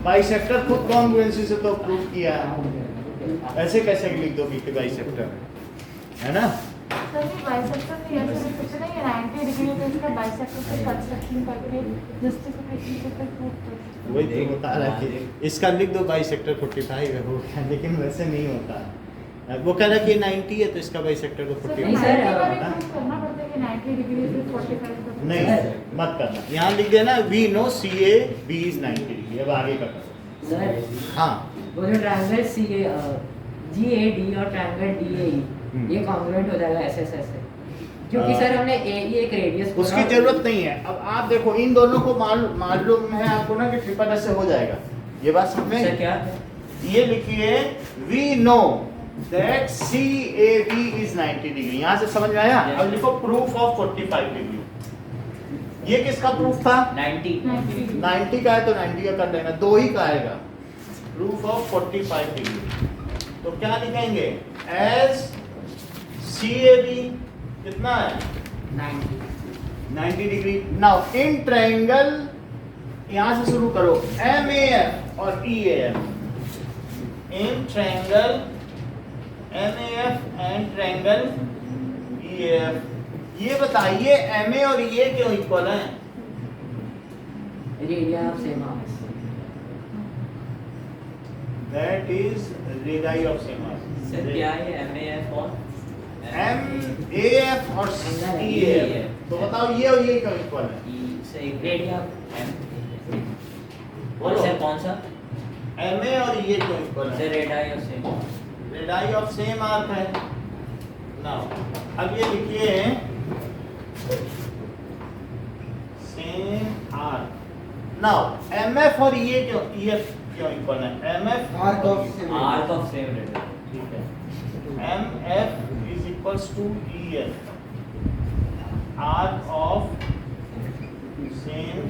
बाइसेक्टर खुद कॉन्ग्रुएंसी से तो प्रूव किया है। ऐसे कैसे लिख दोगे कि बाइसेक्टर है ना? सर ये बाइसेक्टर भी ऐसे लिख सकते हैं कि 90 डिग्री पे इसका बाइसेक्टर से कंस्ट्रक्शन करके जस्टिफिकेशन से फिर प्रूव कर। वही तो बता रहा है कि इसका लिख दो बाइसेक्टर 45 है, हो गया। लेकिन वैसे नहीं होता। वो कह रहा है कि 90 है तो इसका बाइसेक्टर को 45 नहीं सर, करना पड़ता है कि 90 डिग्री से 45 तक। नहीं मत करना, यहाँ लिख देना we know CAB is 90 degree. अब आगे का करो। सर हाँ, वो जो ट्रायंगल GAD और ट्रायंगल DAE ये कॉन्ग्रुएंट हो जाएगा SSS से, क्योंकि सर हमने AE एक रेडियस उसकी जरूरत नहीं है। अब आप देखो, इन दोनों को मालूम है आपको ना कि ट्रिपल एस से हो जाएगा। ये बात समझ सर में? क्या? ये लिखिए we know that CAB is 90 degree. यहाँ से समझ में आया? अब लिखो प्रूफ ऑफ 45 डिग्री। ये किसका प्रूफ था? 90. 90 का है तो 90 का कर लेना, 2 ही का आएगा। Proof of 45 degree. तो क्या लिखेंगे? एज CAB कितना है? 90 डिग्री। नाउ इन ट्रायंगल, यहां से शुरू करो, MAF और EAF। In triangle MAF and triangle EAF। ये बताइए MA और EA क्यों इक्वल है? Radio of same arc. That is radii of same arc. Sir क्या है MAF और MAF और EAF। तो बताओ ये और ये का इक्वल है। से एक रेडिया और सर कौन सा MA और ये को इक्वल सर है। रेडाई और same radii of same arc है। नाउ अब ये लिखिए सेम आर्क। नाउ MF और ये क्यों EF क्यों इक्वल है? MF Arc of same arc of same radii ठीक है। MF is equals to EF, arc of same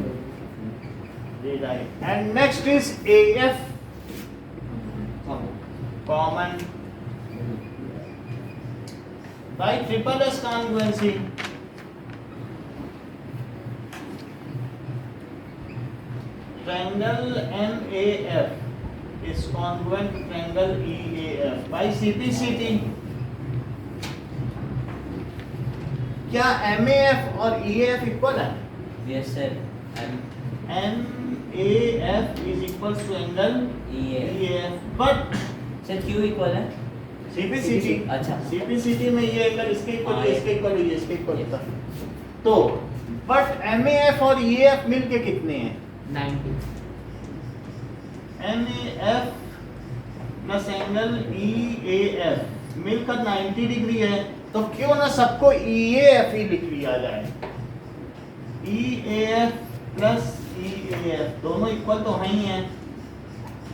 radii. And next is AF, common by triple S congruency. Triangle MAF is congruent to triangle EAF by CPCT. क्या MAF और EAF equal है? Yes sir MAF is equals to angle EAF, but sir क्यों equal है CPCT अच्छा। CPCT में ये angle इसके equal हाँ, है, इसके इक्वल है, इसके इक्वल Yes. था। तो बट MAF और EAF मिलके कितने हैं? 90। MAF प्लस एंगल EAF मिलकर 90 डिग्री है, तो क्यों ना सबको EAF ही लिख लिया जाए। EAF प्लस EAF दोनों इक्वल तो है ही हैं,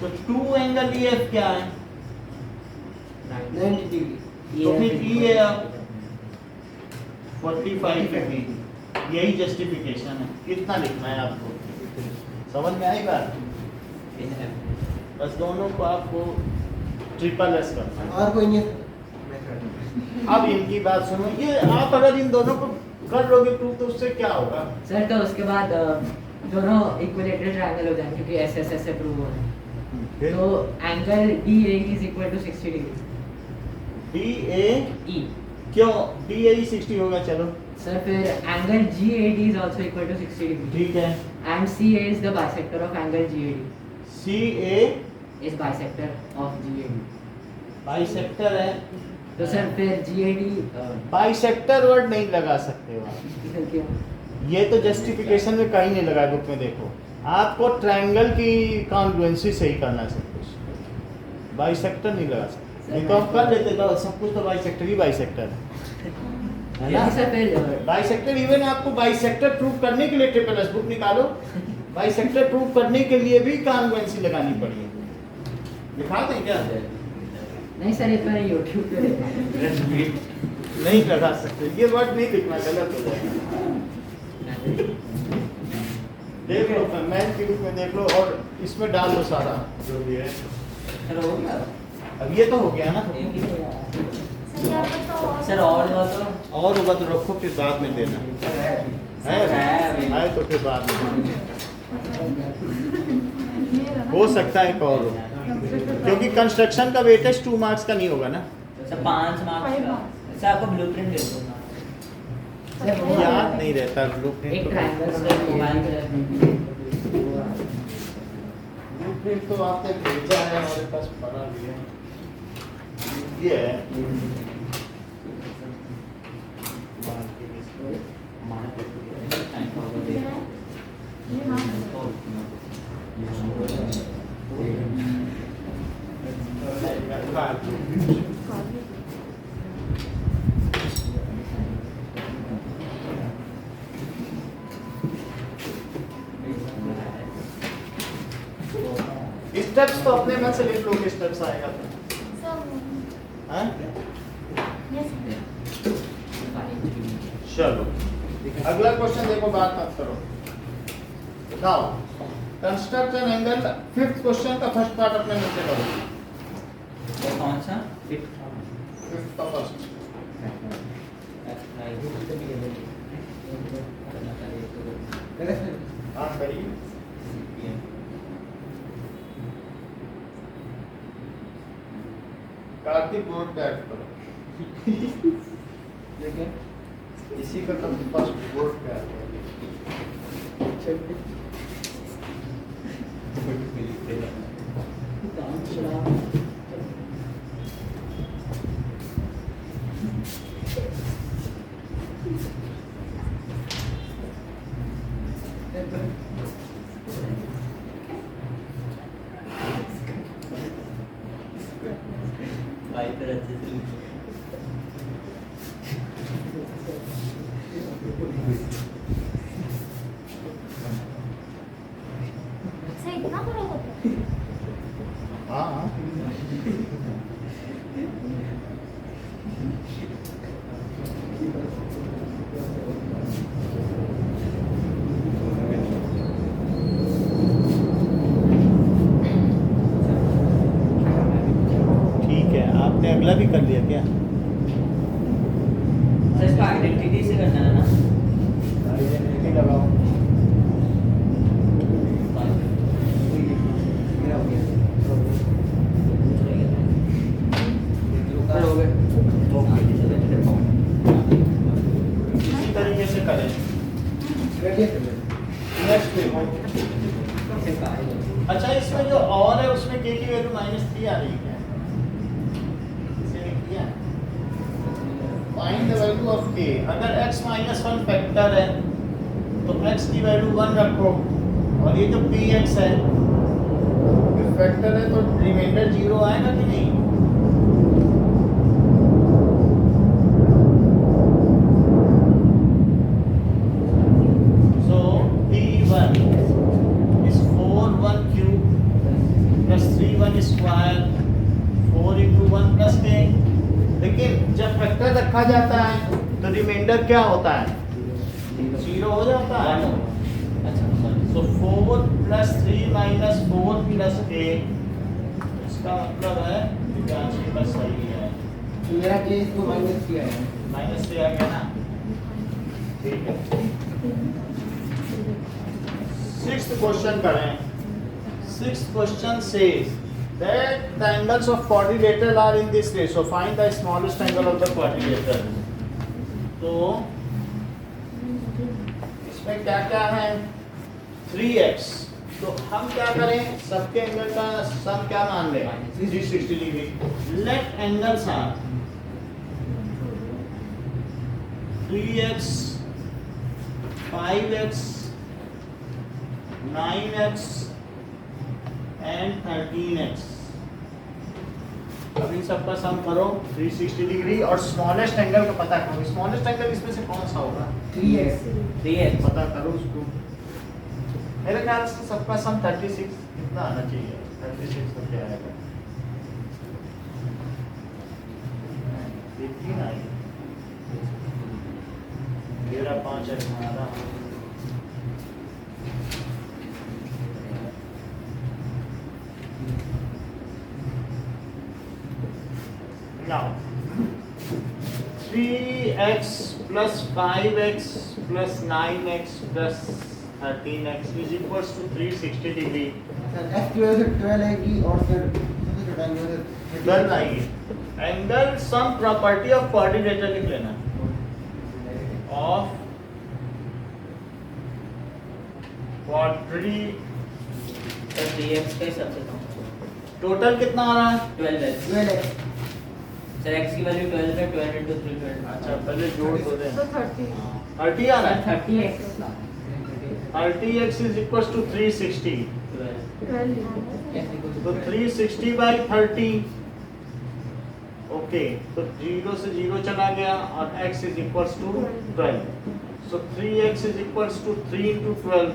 तो 2 एंगल EF क्या है? 90 degree. तो फिर EAF 45 डिग्री। यही जस्टिफिकेशन है, इतना लिखना है आपको। समझ में आई बात? बस दोनों को आपको ट्रिपल एस करना है। और कोई नहीं है? अब इनकी बात सुनो, ये आप अगर इन दोनों को कर लोगे प्रूव तो उससे क्या होगा? सर तो उसके बाद दोनों इक्विलेटरल ट्रायंगल हो जाएंगे क्योंकि SSS से प्रूव हो रहा है। तो angle DAE is equal to 60 degree। DA E क्यों DAE 60 होगा? चलो सर फिर angle GAD is also equal to 60 degree ठीक है। and CA is the bisector of angle GAD CA is bisector of GAD। Bisector है। तो sir फिर GAD bisector word नहीं लगा सकते हो आप। क्यों? ये तो जस्टिफिकेशन में कहीं नहीं लगा, बुक में देखो। आपको ट्रायंगल की कॉन्ग्रुएंसी सही करना है, सब कुछ बाइसेक्टर नहीं लगा सकते। नहीं तो हम कर लेते तो सब कुछ तो बाइसेक्टर ही बाइसेक्टर है ना? यही सर फिर बाइसेक्टर इवन आपको बाइसेक्टर प्रूव करने के लिए ट्रिपल एस बुक निकालो, बाइसेक्टर प्रूव करने के लिए भी कॉन्ग्रुएंसी लगानी पड़ी है। दिखा दें क्या? नहीं सर ये तो मैंने YouTube पे देखा है। नहीं लगा सकते, ये वर्ड नहीं लिखना, गलत हो जाएगा। देख लो मैन के रूप में देख लो और इसमें डाल दो सारा जो भी है। सर हो गया अब ये तो हो गया ना, सर और दो तो और होगा तो रखो फिर बाद में देना है तो फिर बाद में हो सकता है एक और हो, क्योंकि कंस्ट्रक्शन का वेटेज 2 मार्क्स का नहीं होगा ना। सर 5 मार्क्स का सर आपको ब्लूप्रिंट दे दूंगा सर वो याद नहीं रहता ब्लूप्रिंट एक तो। ट्रायंगल सर मोबाइल पे ब्लूप्रिंट तो आपने भेजा है, हमारे पास पड़ा भी है। ये है स्टेप्स तो अपने मन से लिख लो कि स्टेप्स आएगा तो। हाँ? चलो अगला क्वेश्चन देखो, बात मत करो। Now construct an angle, 5th question का फर्स्ट पार्ट अपने मन से करो। तो कौन सा 5th का फर्स्ट। हाँ करिए। कार्तिक बोर्ड पे ऐड करो। देखिए इसी का तो फर्स्ट बोर्ड पे ऐड करो। पाइप पे रहते थे से इतना फर्क होता है? हाँ ठीक है, आपने अगला भी कर लिया क्या? सर इसको आइडेंटिटी से करना है ना आइडेंटिटी लगाओ मेरा हो गया हो गए इसी तरीके से करें। नेक्स्ट देखो। अच्छा, इसमें जो और है उसमें k की वैल्यू -3 आ रही है। इसे किया find the value of k। अगर x -1 फैक्टर है तो x की वैल्यू 1 रखो, और ये जो px है ये फैक्टर है तो रिमाइंडर 0 आएगा कि नहीं? So p1 is 4 1 cube plus 3 1 square 4 into 1 plus k। लेकिन जब फैक्टर रखा जाता है तो रिमाइंडर क्या होता है? 0 हो जाता है। So 4 plus 3 minus 4 plus k, इसका मतलब है कि जांचने का सही है। मेरा केस इसको माइनस किया है माइनस से आ गया ना, ठीक है। सिक्स्थ क्वेश्चन करें। Sixth question says that the angles of quadrilateral are in this ratio, find the smallest angle of the quadrilateral। तो इसमें क्या क्या है? 3x। तो हम क्या करें, सबके एंगल का सम क्या मान लें? 360 degree. Let angles are 3x 5x 9x and 13x। अब इन सबका सम करो 360 डिग्री और स्मॉलेस्ट एंगल का पता करो। स्मॉलेस्ट एंगल इसमें से कौन सा होगा? 3x पता करो उसको। मेरे ख्याल से सबका सम 36 इतना आना चाहिए। 36 तो क्या आएगा? 18 आएगा। 13 5 है हमारा। Now 3x plus 5x plus 9x plus 13x is equals to 360 degree। x की वजह से 12 आएगी और फिर 12 आएगी। Angle sum property of quadrilateral लिख लेना। ऑफ क्वाड्री सर 3x का हिसाब से टोटल कितना आ रहा है? 12x 12x सर x की वैल्यू 12 है 12 into 3 12। अच्छा पहले जोड़ दो दें। तो 30 30 आ रहा है। 30x 30x is equals to 360। 12 तो 360 by 30। ओके, तो 0 से 0 चला गया और x is equals to 12। So 3x is equals to 3 into 12,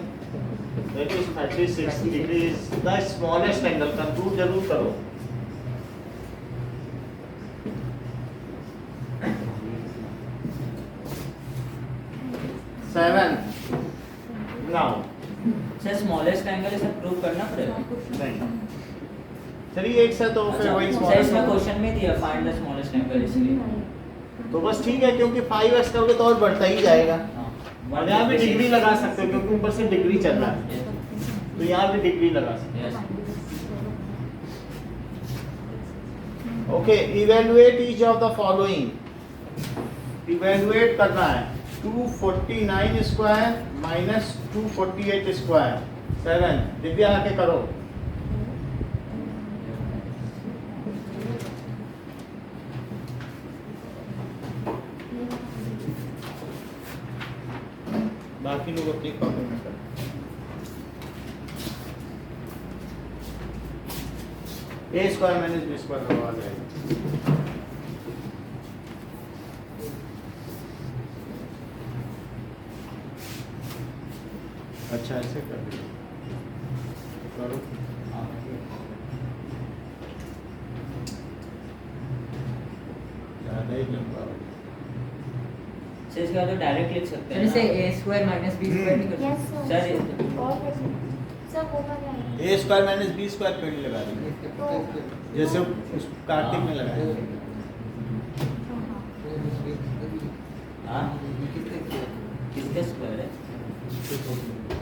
that is 36 degrees, the smallest angle। Compute जरूर करो। Seven. Now sir smallest angle इसे प्रूव करना पड़ेगा। नहीं 3x है तो फिर वही सर इसमें smallest। क्वेश्चन में दिया फाइंड द स्मॉलेस्ट एंगल इसलिए। तो बस ठीक है, क्योंकि 5x करोगे तो और बढ़ता ही जाएगा। हाँ और यहाँ भी डिग्री लगा सकते हो क्योंकि ऊपर से डिग्री चल रहा है, तो यहाँ भी डिग्री लगा सकते यस हो। Okay, evaluate each of the following. Evaluate करना है 249 स्क्वायर माइनस 248 स्क्वायर 7। दिव्या आके करो। बाकी लोग अपनी कॉपी में करें। ए स्क्वायर माइनस बी स्क्वायर का आ जाएगा। अच्छा ऐसे कर दो, करो। ज़्यादा ही लंबा हो गया। सर इसके बाद तो डायरेक्ट लिख सकते सर हैं इसे ना? ए स्क्वायर माइनस बी स्क्वायर नहीं कर यस सकते? सर सर और कैसे सर वो वाला है ए स्क्वायर माइनस बी स्क्वायर पे नहीं लगा देंगे, जैसे उस कार्तिक में लगाया। हाँ किसका स्क्वायर है?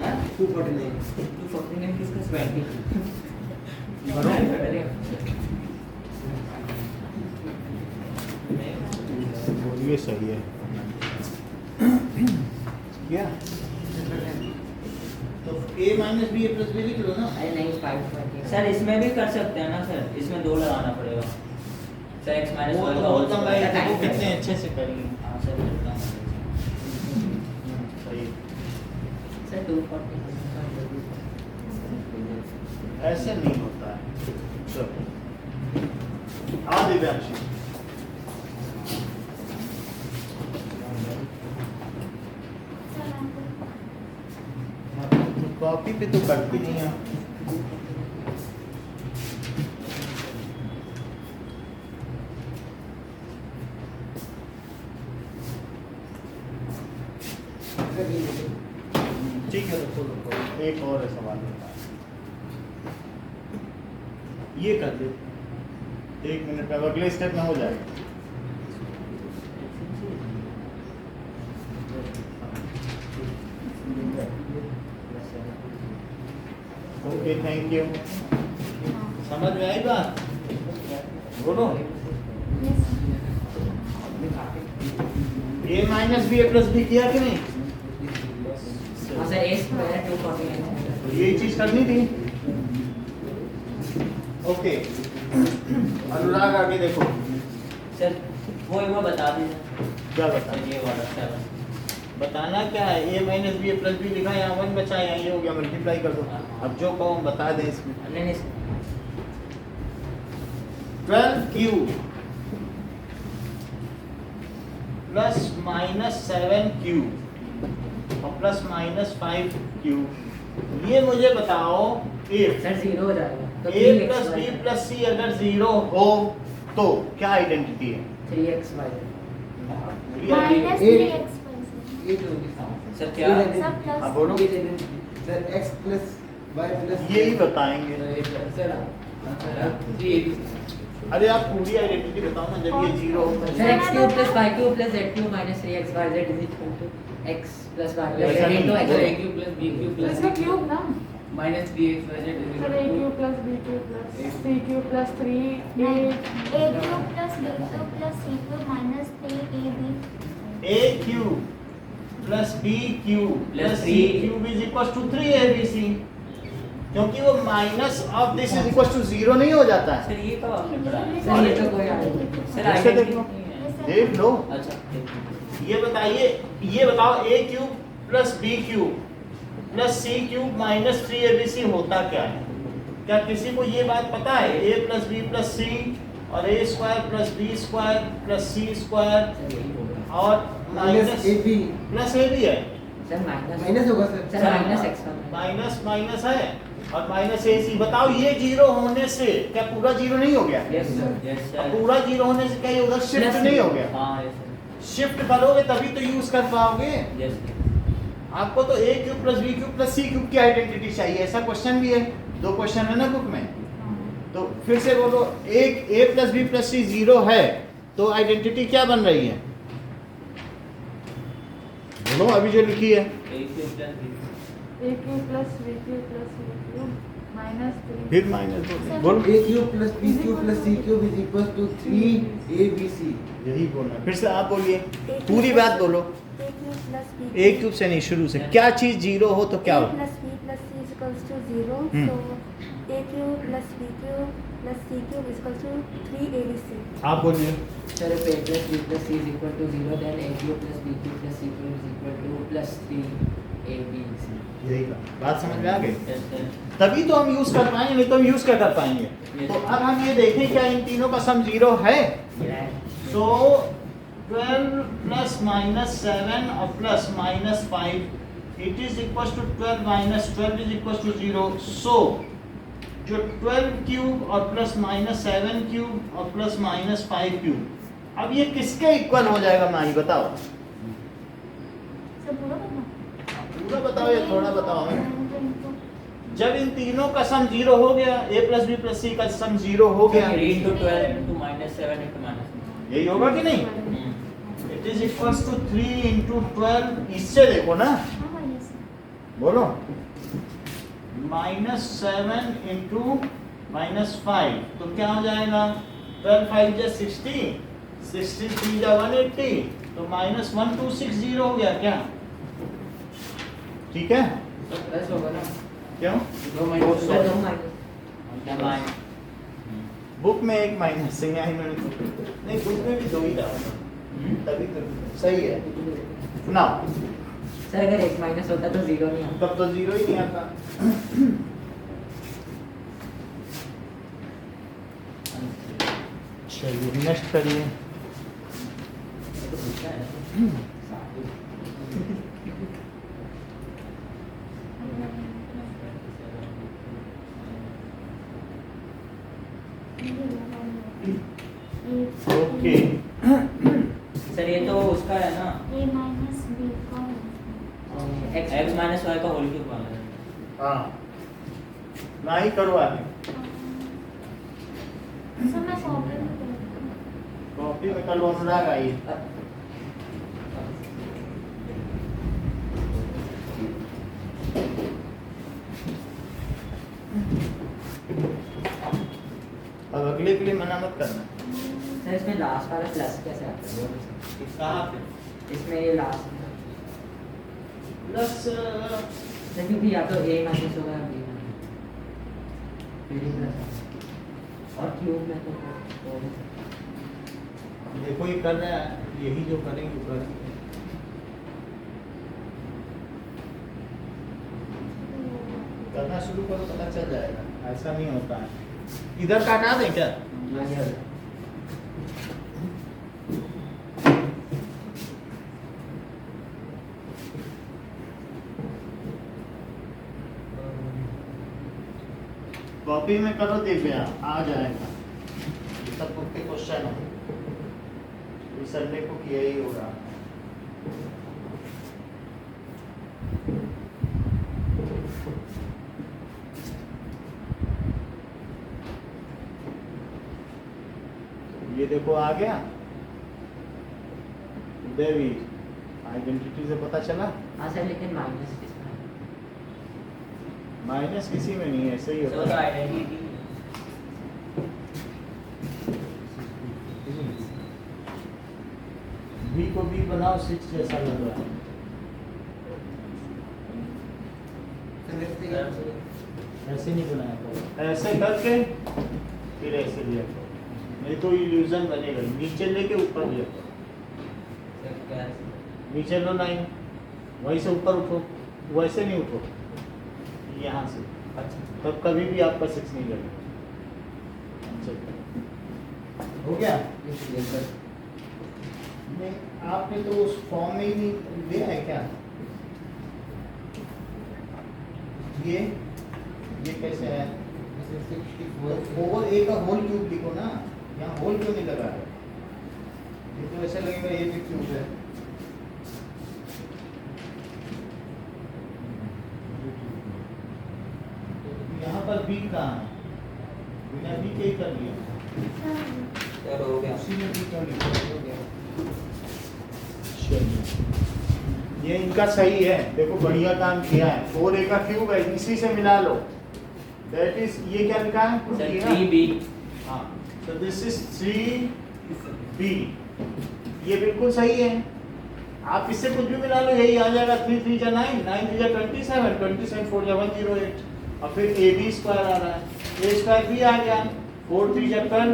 हाँ? 249 249 किसका स्क्वायर है? ये सही है क्या? तो a minus b a plus b लिख लो ना। अरे नहीं 5 सर इसमें भी कर सकते हैं ना सर, इसमें 2 लगाना पड़ेगा सर, x माइनस वो वाई तो का बहुत लंबा है, time देखो कितने है। अच्छे से करेंगे। हाँ सर करता हूँ। सही, सर 240 ऐसे नहीं होता है। चलो आ दिव्यांशी, कॉपी पे तो करती नहीं है। ठीक है रुको रुको, एक और सवाल बता, ये कर दे 1 मिनट में, अब अगले स्टेप में हो जाएगा। ओके थैंक यू, समझ में आई बात? बोलो। ए minus b a plus B किया कि नहीं? हाँ सर ए स्क्वायर 249 तो ये चीज करनी थी। ओके अनुराग आगे देखो, सर वो बता दीजिए। क्या बता, ये वाला 7 बताना क्या है? ए minus b a plus B लिखा, यहाँ 1 बचा, यहाँ ये हो गया, मल्टीप्लाई कर दो। अब जो कहो हम बता दें इसमें। नहीं नहीं 12 क्यूब प्लस माइनस 7 क्यूब और प्लस माइनस 5 क्यूब, ये मुझे बताओ if सर 0 हो जाएगा तो a प्लस बी प्लस सी अगर 0 हो तो क्या आइडेंटिटी है? 3xy माइनस ए- 3x ये जो सर क्या? सब प्लस हाँ बोलो, sir x plus y plus यही बताएंगे। अरे आप पूरी आइडेंटिटी बताओ ना, जब ये 0 हो sir x cube plus y cube plus z cube minus 3xyz is equal to x plus y plus ऐसा z नहीं, इनटू बोलो। x cube plus b cube plus इसका क्यूब ना minus 3xyz sir a cube plus b cube plus c cube plus 3 a a cube plus b cube plus c cube minus 3ab a cube plus b cube plus c cube is equal to 3abc, क्योंकि वो minus of this is equal to 0 नहीं हो जाता है। Sir ये कब आपने पढ़ा? सर ये तो कोई आइडेंटिटी सर ऐसे आइडेंटिटी देखो। नहीं है। देख लो, अच्छा ठीक है। ये बताइए, ये बताओ a cube plus b cube plus c cube minus 3abc होता क्या है? क्या किसी को ये बात पता है? a plus b plus c और a square plus b square plus c square और minus minus ab plus a भी है, सर माइनस माइनस होगा सर। सर माइनस x का माइनस माइनस है और माइनस ए सी। बताओ ये 0 होने से क्या पूरा 0 नहीं हो गया? Yes sir yes sir. पूरा 0 होने से क्या ये उधर शिफ्ट Plus नहीं हो गया? हाँ यस सर शिफ्ट करोगे तभी तो यूज कर पाओगे। यस आपको तो a cube plus b cube plus c cube की आइडेंटिटी चाहिए, ऐसा क्वेश्चन भी है, 2 क्वेश्चन है ना बुक में। तो फिर से बोलो, एक a plus b plus c 0 है तो आइडेंटिटी क्या बन रही है? बोलो अभी जो लिखी है। a cube plus b a cube plus b cube plus c cube minus 3 फिर माइनस बोलो, a cube plus b cube plus c cube is equal to 3abc। यही बोलना। फिर से आप बोलिए, पूरी बात बोलो। a cube plus b a cube से नहीं, शुरू से। क्या चीज 0 हो तो क्या a हो? Plus b plus c is equals to 0 hmm. So a cube plus b cube plus c cube is equals to 3abc। आप बोलिए। Sir if a plus b plus c is equal to 0 then a cube plus b cube plus c cube is equal to plus 3 a B c यही बात समझ में आ गई? Yes, sir. तभी तो हम यूज कर पाएंगे, नहीं तो हम यूज क्या कर पाएंगे? Yes. तो अब हम ये देखें क्या इन तीनों का सम 0 है? सो 12 प्लस माइनस 7 और plus minus 5 it is equal to 12 minus 12 is equal to 0. So जो 12 क्यूब और प्लस माइनस 7 क्यूब और प्लस माइनस 5 क्यूब, अब ये किसके इक्वल हो जाएगा माही बताओ? सब पूरा करना पूरा बताओ या थोड़ा बताओ हमें? जब इन तीनों का सम 0 हो गया, a प्लस बी प्लस सी का सम 0 हो गया, 3 into 12 into minus 7 into minus 1. यही होगा कि नहीं? It is equal to 3 into 12. इससे देखो ना, हाँ यस बोलो, माइनस 7 इंटू माइनस 5 तो क्या हो जाएगा? 12 5 जा 60, 63 जा 180, तो माइनस 1260 हो गया क्या? ठीक है? प्लस होगा ना क्यों? दो माइनस सर, दो माइनस क्या मान? बुक में एक माइनस है, यहाँ इन्होंने नहीं, बुक में भी 2 ही डाला, तभी तो सही है ना? सर अगर एक माइनस होता तो 0 नहीं आता. तब तो 0 ही नहीं आता. चलिए नेक्स्ट करिए. ओके, सर ये तो उसका है ना, ए माइनस बी का x minus y का होल क्यूब वाला है. हाँ ना ही करो आगे. सर मैं कॉपी में करती कॉपी में कल अनुराग आइए. अब अगले के लिए मना मत करना. सर इसमें लास्ट वाला प्लस कैसे आता है? कहाँ पे? इसमें ये लास्ट प्लस सर क्योंकि या तो ए माइनस होगा या बी माइनस, फिर ही प्लस और क्यूब में तो देखो ये कर रहा है, यही जो करेंगे वो करेंगे. करना शुरू करो, पता चल जाएगा. ऐसा नहीं होता है. इधर का हटा दें क्या? कॉपी में करो, देखिए आ जाएगा. ये सब बुक के क्वेश्चन है, ये संडे को किया ही होगा. ये देखो आ गया. देवी आइडेंटिटी से पता चला. हाँ सर लेकिन माइनस किसमें है? माइनस किसी में नहीं है, ऐसे ही So होता the है. identity बी को बी बनाओ, 6 जैसा लग रहा है. ऐसे नहीं बनाया करो, ऐसे करके फिर ऐसे लिया करो, नहीं तो इल्यूजन बनेगा. नीचे लेके ऊपर लिया करो. नीचे लो 9, वहीं से ऊपर उठो, वैसे नहीं उठो, यहाँ से. अच्छा तब कभी भी आपका 6 नहीं लगेगा. अच्छा हो गया. नहीं, आपने तो उस फॉर्म में ही नहीं दिया है क्या? ये कैसे है? ओवर ए का होल क्यूब लिखो ना, यहाँ होल क्यों नहीं लगा है? ये तो ऐसा लगेगा ये भी क्यूब है. यहाँ पर बी कहाँ है? बिना बी के ही कर लिया. सर हो गया. उसी में बी क्यों लिखा? हो गया. चलिए ये इनका सही है. देखो बढ़िया काम किया है. 4a का क्यूब है, इसी से मिला लो. दैट इज, ये क्या लिखा है? सर 3 ना? 3b हाँ, so this is 3b. ये बिल्कुल सही है. आप इससे कुछ भी मिला लो, यही आ जाएगा. 3 3 जा 9, 9 3 जा 27, 27 4 जा 108, और फिर ab स्क्वायर आ रहा है. a स्क्वायर भी आ गया. 4 3 जा 12,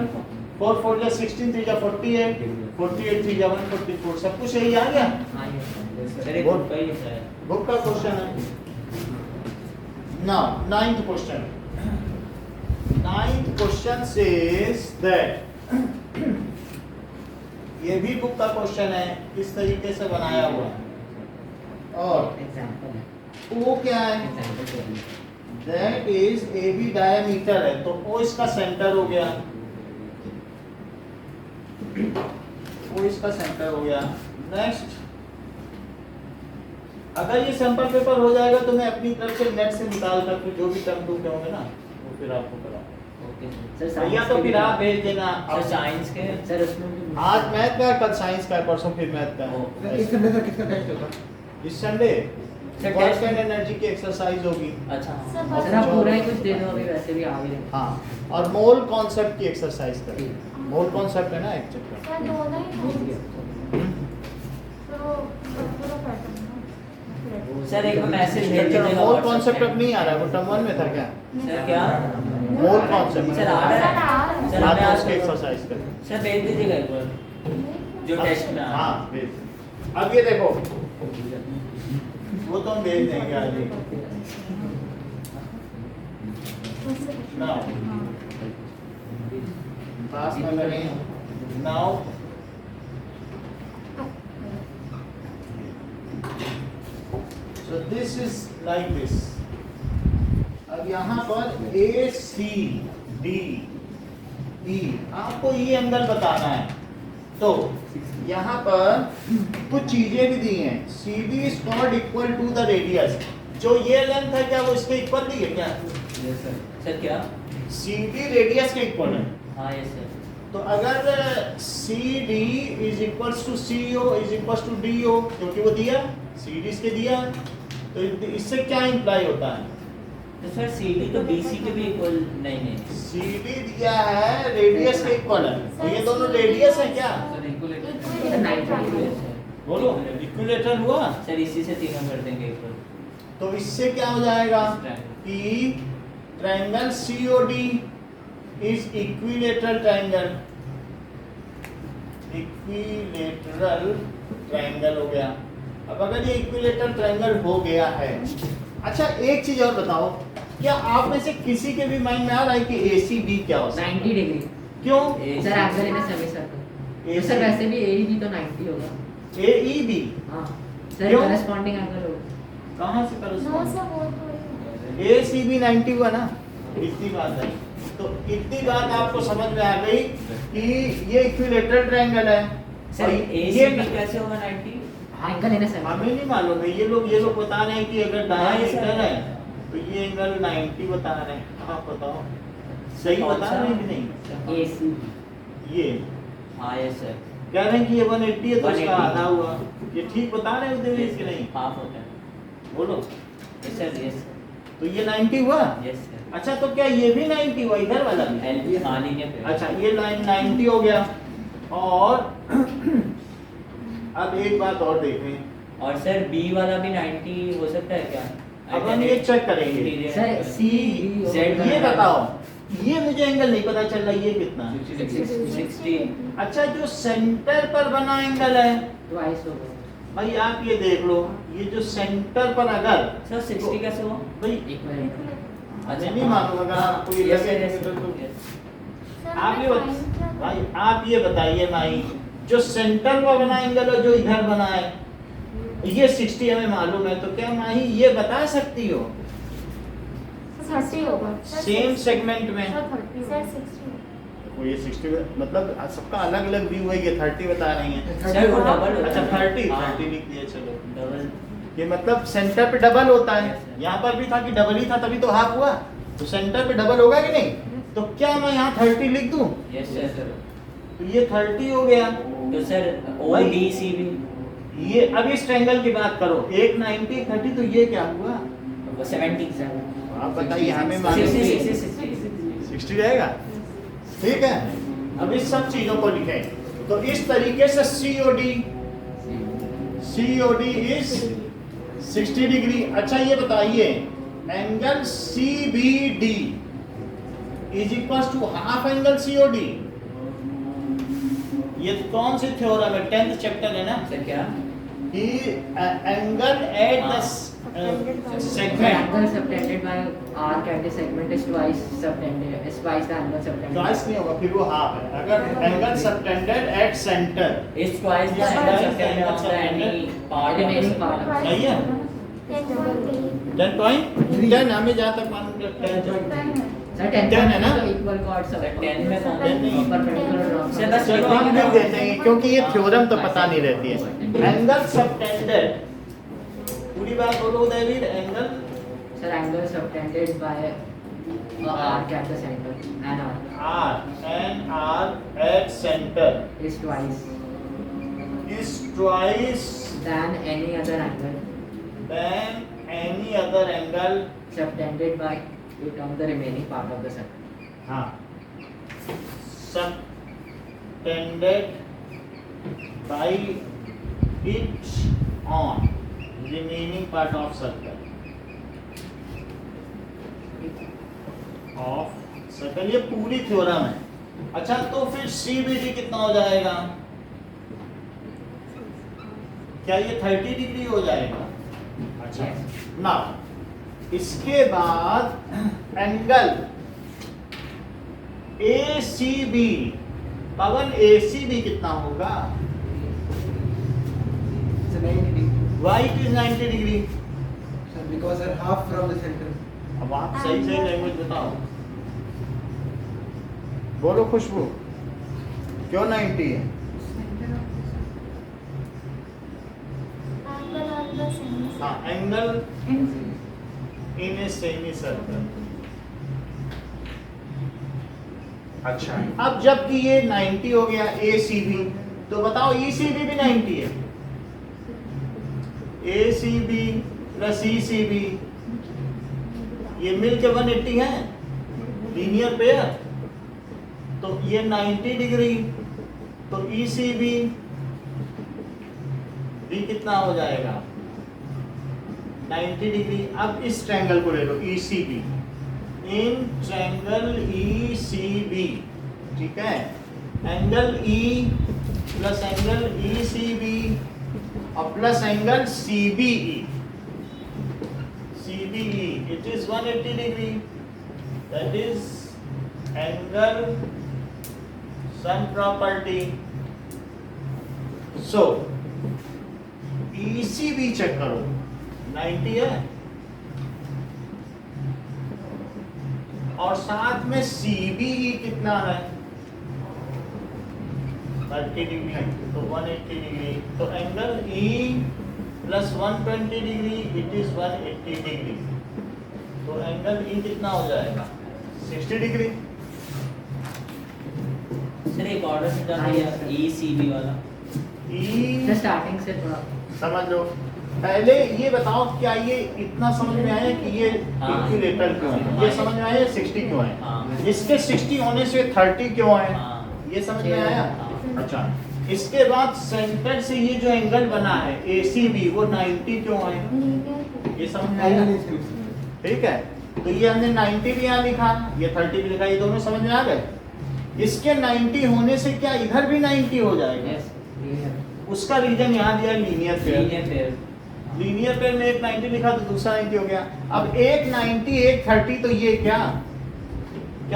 4 4 जा 16, 3 जा 48, 48 3 जा 144, सब कुछ यही आ गया. हाँ ये सर एक What? बुक का ही है बुक का क्वेश्चन है। Now 9th question. 9th question says that, ये भी बुक का क्वेश्चन है, इस तरीके से बनाया हुआ है। और एग्जांपल है, वो क्या है? एग्जांपल तो है। That is A B diameter है, तो ओ इसका सेंटर हो गया, वो इसका सेंटर हो गया। नेक्स्ट, अगर ये सैंपल पेपर हो जाएगा तो मैं अपनी तरफ से नेट से निकाल कर फिर जो भी टर्म टू के होंगे ना वो फिर आपको करा। ओके सर भैया तो फिर आप भेज देना। सर साइंस के सर उसमें भी आज मैथ का, कल साइंस का, परसों फिर मैथ का। इस संडे सर किसका टेस्ट होगा? इस Sunday sir work test and energy की एक्सरसाइज होगी। अच्छा सर आप पूरा ही कुछ दे दो, अभी वैसे भी आ भी रहे हैं। हाँ, और मोल कॉन्सेप्ट की एक्सरसाइज करें। मोल कॉन्सेप्ट है ना एक चैप्टर। सर दोनों ही हैं। तो पूरा पैटर्न सर एक मैसेज भेज दीजिएगा मोल WhatsApp कॉन्सेप्ट पे। अब नहीं आ रहा है, वो टर्म 1 में था क्या? सर क्या मोल कॉन्सेप्ट सर आ रहा है सर हाँ, हमें तो आज उसकी एक्सरसाइज करें। सर भेज दीजिएगा एक बार जो टेस्ट में आ रहा है। हाँ भेज। अब ये देखो, वो तो हम भेज देंगे आज ही। नाउ पास में करें। Now so this is like this। अब यहाँ पर ए सी डी ई, आपको ये एंगल बताना है। तो यहाँ पर कुछ चीजें भी दी हैं। C D is not equal to the radius. जो ये लेंथ है क्या वो इसके इक्वल दी है क्या? Yes sir. सर क्या सी डी रेडियस के इक्वल है। हाँ यस सर। तो अगर C D is equals to C O is equals to D O, क्योंकि वो दिया सी डी इसके दिया, तो इससे क्या इंप्लाई होता है? तो सर CD तो BC के भी इक्वल नहीं है। सी डी दिया है रेडियस के इक्वल है, तो ये दोनों रेडियस है क्या? बोलो, इक्विलेटरल हुआ। सर इसी से तीनों कर देंगे इक्वल। तो इससे क्या हो जाएगा कि triangle COD is equilateral triangle. Equilateral triangle हो गया। अब अगर ये इक्विलेटरल ट्रायंगल हो गया है, अच्छा एक चीज और बताओ, क्या आप में से किसी के भी माइंड में आ रहा है कि ACB क्या हो सकता है? 90 डिग्री क्यों? Sir angle in semi circle. AC sir वैसे भी AEB तो 90 होगा। AEB हाँ सर क्यों? करेस्पॉन्डिंग एंगल होगा। कहाँ से नो करो? सर वो तो ACB 90 हुआ ना, इतनी बात है। तो इतनी बात आपको समझ में आ गई कि ये इक्विलेटरल ट्रायंगल है। सर और ACB कैसे होगा 90? एंगल इन सेमी हमें नहीं मालूम है, ये लोग बता रहे हैं कि अगर दायां एंगल है तो ये एंगल 90 बता रहे हैं। आप बताओ सही बता रहे हैं कि नहीं? ACB। ये हाँ यस सर। कह रहे हैं कि ये 180 है तो इसका 180 आधा हुआ। ये ठीक बता रहे हैं देवेश कि नहीं? हाफ होता है। बोलो। यस सर यस तो ये 90 हुआ। Yes sir. अच्छा तो क्या ये भी 90 हुआ इधर वाला भी? LB मान लीजिए फिर। अच्छा ये लाइन 90 हो गया। और अब एक बात और देखें, और सर B वाला भी 90 हो सकता है क्या? अब हम ये चेक करेंगे। Interior sir angle। CB Z ये बताओ, ये मुझे एंगल नहीं पता चल रहा ये कितना है। 60। अच्छा जो सेंटर पर बना एंगल है, ट्वाइस होगा। भाई आप ये देख लो, ये जो सेंटर पर अगर सर 60 कैसे हुआ? भाई इक्वल। अच्छा नहीं मालूम, अगर आपको ये Yes, लगे yes, तो yes। आप ये भाई आप ये बताइए माई, जो सेंटर पर बना एंगल है जो इधर बना है ये 60 हमें मालूम है, तो क्या माही ये बता सकती हो 30 होगा सेम सेगमेंट में? सर 30 सर 60 वो ये 60 मतलब सबका अलग अलग व्यू है, ये 30 बता रही हैं। सर वो डबल होता अच्छा है। 30 हाँ। 30 लिख दिया, चलो डबल। ये मतलब सेंटर पे डबल होता है। Yes, sir. यहाँ पर भी था कि डबल ही था तभी तो हाफ हुआ, तो सेंटर पे डबल होगा कि नहीं? तो क्या मैं यहाँ 30 लिख दूँ? Yes sir. तो ये 30 हो गया। तो सर ODCB ये अब इस ट्रायंगल की बात करो, एक 90 30, तो ये क्या हुआ? 70। आप बताइए, हमें मालूम 60। 60 रहेगा, ठीक है। अब इस सब चीजों को लिखें, तो इस तरीके से COD इज 60 डिग्री। अच्छा ये बताइए, angle CBD is equal to half angle COD। ये कौन सी थ्योरम है? 10th चैप्टर है ना, सर क्या? कि angle at the The segment angle subtended by arc at the segment is twice subtended, is twice the angle subtended. Choice नहीं होगा, फिर वो हाफ है. अगर angle subtended at centre It's twice the It's angle twice the subtended angle on the any subtended. part of the Remaining segment. part. सही है. 10 10 हमें जहाँ तक मालूम है 10. Sir, 10 10 है ना? तो equal chords of 10 में कौन सा नहीं, perpendicular drops. से बस चलो हम लिख देते हैं क्योंकि ये थ्योरम तो पता नहीं रहती है. एंगल सबटेंडेड, पूरी बात बोलो David. Angle Sir, angle subtended by arc at the center, an arc R at center is twice is twice than any other angle than any other angle. subtended by it on the remaining part of the circle. हाँ, subtended by it on remaining part of circle. Of circle, ये पूरी theorem है. अच्छा, तो फिर CBD कितना हो जाएगा? क्या ये 30 डिग्री हो जाएगा? अच्छा, नाउ इसके बाद एंगल ACB, पवन ACB कितना होगा? It's a 90 degree. Why it is 90 degree? Sir, because they're half from the center. अब आप सही सही लैंग्वेज बताओ. बोलो खुशबू, क्यों 90 है? Angle on the semicircle. हाँ, angle in a semi circle. अच्छा, अब जबकि ये 90 हो गया ACB, तो बताओ ECB भी 90 है. ACB प्लस ECB ये मिलके 180 है, लीनियर पेयर. तो ये 90 डिग्री, तो ECB भी कितना हो जाएगा? 90 डिग्री. अब इस ट्रायंगल को ले लो ECB, इन ट्रायंगल ECB, ठीक है. Angle E plus angle ECB और plus angle CBE. CBE, it is 180 degree. That is angle sun property. So ECB check करो, 90 है, और साथ में CBE कितना है? 30 डिग्री. तो 180 डिग्री. तो angle E plus 120 degree, it is 180 degree. तो एंगल E कितना हो जाएगा? 60 डिग्री. सर एक ऑर्डर से जाना है ECB वाला. The E starting से थोड़ा समझ लो. पहले ये बताओ, क्या ये इतना समझ में आया कि ये हाँ. इक्विलेटरल क्यों है? ये समझ में आया 60 क्यों है? हाँ. इसके 60 होने से 30 क्यों है? हाँ. ये समझ में आया? हाँ. अच्छा, इसके बाद सेंटर से ये जो एंगल बना है ACB, वो 90 क्यों है? Linear. ये समझ में आया? Angle is fixed. ठीक है. तो ये हमने 90 भी यहाँ लिखा, ये 30 भी लिखा, ये दोनों समझ में आ गए. इसके 90 होने से क्या इधर भी 90 हो जाएगा? yes clear. उसका रीजन यहाँ दिया linear pair. Linear pair. Linear pair में एक 90 लिखा तो दूसरा 90 हो गया. अब एक 90 एक 30, तो ये क्या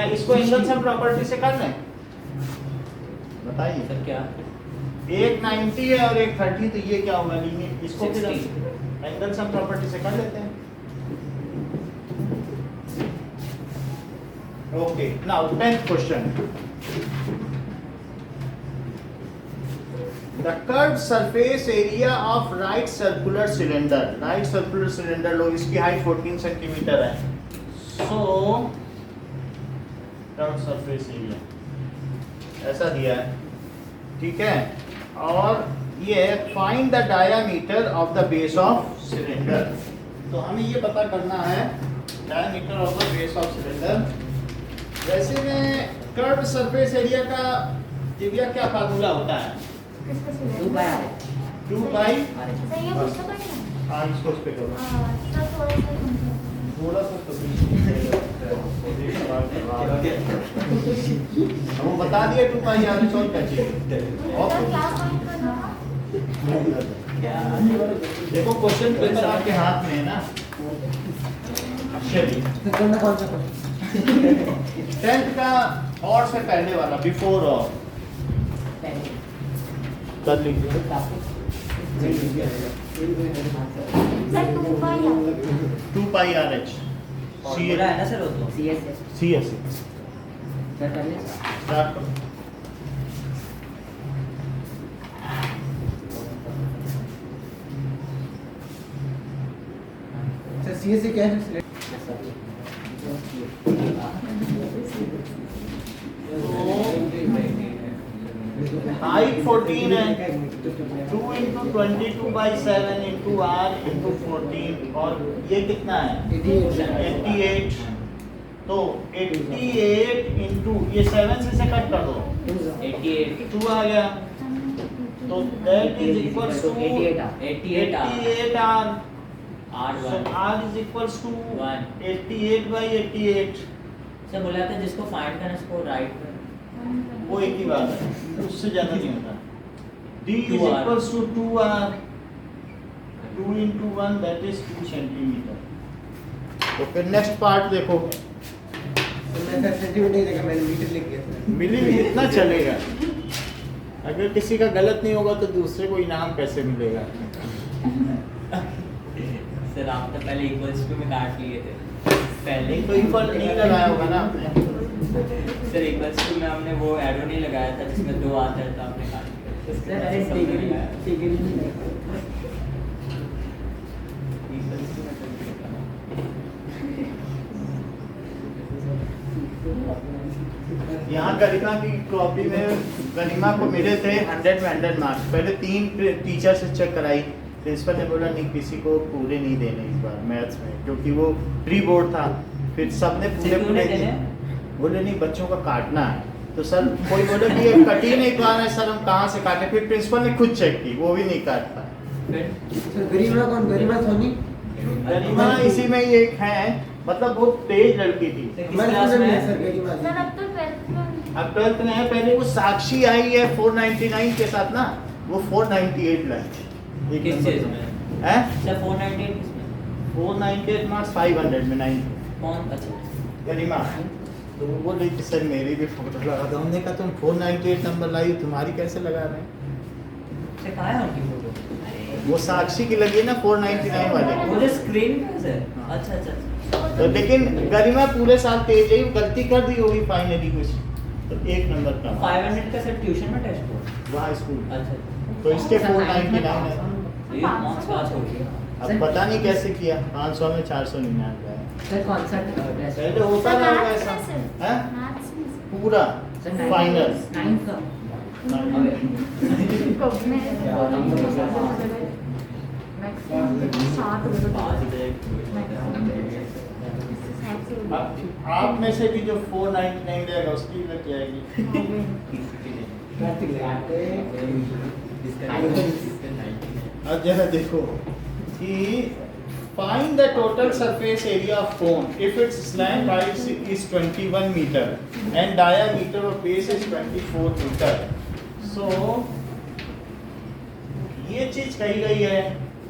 इसको एंगल सम प्रॉपर्टी से कर लें? बताइए. सर क्या? एक 90 है और एक 30, तो ये क्या होगा? लीनियर. इसको फिर 60. एंगल सम प्रॉपर्टी से कर लेते हैं. Okay, now 10th question. The curved surface area of right circular cylinder. Right circular cylinder लो, इसकी हाइट 14 सेंटीमीटर है. So curved surface area ऐसा दिया है, ठीक है. और ये find the diameter of the base of cylinder. तो हमें ये पता करना है diameter of the base of cylinder. वैसे में कर्व्ड सरफेस एरिया का दिव्या क्या फार्मूला होता है? किसका 2 by r 2 बाई. सही है, पूछता था क्या? हाँ, इसको उस पे करो. अच्छा, थोड़ा सा समझो। थोड़ा सा तो हम बता दिए 2 पाई, आगे सॉल्व कर चाहिए. सर, क्लास ज्वाइन करना था? देखो क्वेश्चन पेपर आपके हाथ में है ना। चलिए तो करना कौन सा क्वेश्चन? 10th का और से पहले वाला, बिफोर और कर लीजिए। Sir 2 pi R 2 pi R H formula है ना सर वो तो। सी एस सर कर ले स्टार्ट करो। सर सीएससी क्या है? हाइट 14 है, 2 into 22/7 into r into 14, और ये कितना है 88। तो 88 into ये 7 से कट कर दो, 88 2 आ गया, तो that is equals to 88 88 r। So R1 r is equals to 1। 88/88। Sir बोला था जिसको फाइंड करना उसको राइट में वो एक ही बात है, उससे ज्यादा नहीं होता। d is 2r। equals to 2r, 2 into 1 that is 2 centimetre. तो फिर नेक्स्ट पार्ट देखो, तो मैं सर सेंटीमीटर नहीं देखा, मैंने मीटर लिख दिया सर। मिली भी इतना चलेगा। अगर किसी का गलत नहीं होगा तो दूसरे को इनाम कैसे मिलेगा? सर आप तो पहले इक्वल्स टू में काट लिए थे पहले नहीं तो इक्वल नहीं लगाया होगा ना आपने। सर इक्वल्स टू में हमने वो एरो नहीं लगाया था जिसमें 2 आता है तो आपने काट दिया। उसके बाद से सबने लगाया। Equals to में तो नहीं लगाया। यहाँ गरिमा की कॉपी में गरिमा को मिले थे 100 में 100 मार्क्स। पहले 3 टीचर से चेक कराई, प्रिंसिपल ने बोला नहीं किसी को पूरे नहीं देने इस बार मैथ्स में, क्योंकि वो प्री बोर्ड था। फिर सबने पूरे क्यों पूरे नहीं दिए, देने? बोले नहीं बच्चों का काटना है। तो सर कोई बोले कि ये कट ही नहीं पा रहा है सर, हम कहाँ से काटे? फिर प्रिंसिपल ने खुद चेक की, वो भी नहीं काट पाया। फिर सर गरिमा कौन? गरिमा सोनी? गरिमा इसी में ही एक है, मतलब बहुत तेज लड़की थी। किस हमारे क्लास स्कूल में में है? सर गरिमा जी। सर अब तो 12th में अब 12th में है, पहले वो साक्षी आई है 499 के साथ ना, वो 498 लाई। एक किस नंबर चीज का। में? हैं? सर 498 किसमें? 498 मार्क्स 500 में 9 कौन? अच्छा गरिमा। तो वो बोले कि सर मेरी भी फोटो लगा दो। हमने कहा तुम 498 नंबर लाई, तुम्हारी कैसे लगा रहे हैं? सर कहाँ है उनकी फोटो? वो साक्षी की लगी है ना 499 वाले की। वो जो स्क्रीन पे है सर। अच्छा अच्छा अच्छा। तो लेकिन गरिमा पूरे साल तेज है, गलती कर दी होगी फाइनली कुछ, तो 1 नंबर का 500 का सर ट्यूशन में टेस्ट हुआ। वहाँ स्कूल। अच्छा तो इसके 499 है। ये मार्क्स पास हो गया। अब पता नहीं कैसे किया, 500 में 499 है। सर कौन सा टेस्ट? पहले होता सर ना होगा मैथ्स ऐसा में सर हैं? मैथ्स में सर। पूरा सर फाइनल 9 का अबे आप में से भी जो 499 रहेगा उसकी लग जाएगी। अब जरा देखो कि find the total surface area of cone if its slant height is 21 meter and diameter of base is 24 meter. So ये चीज कही गई है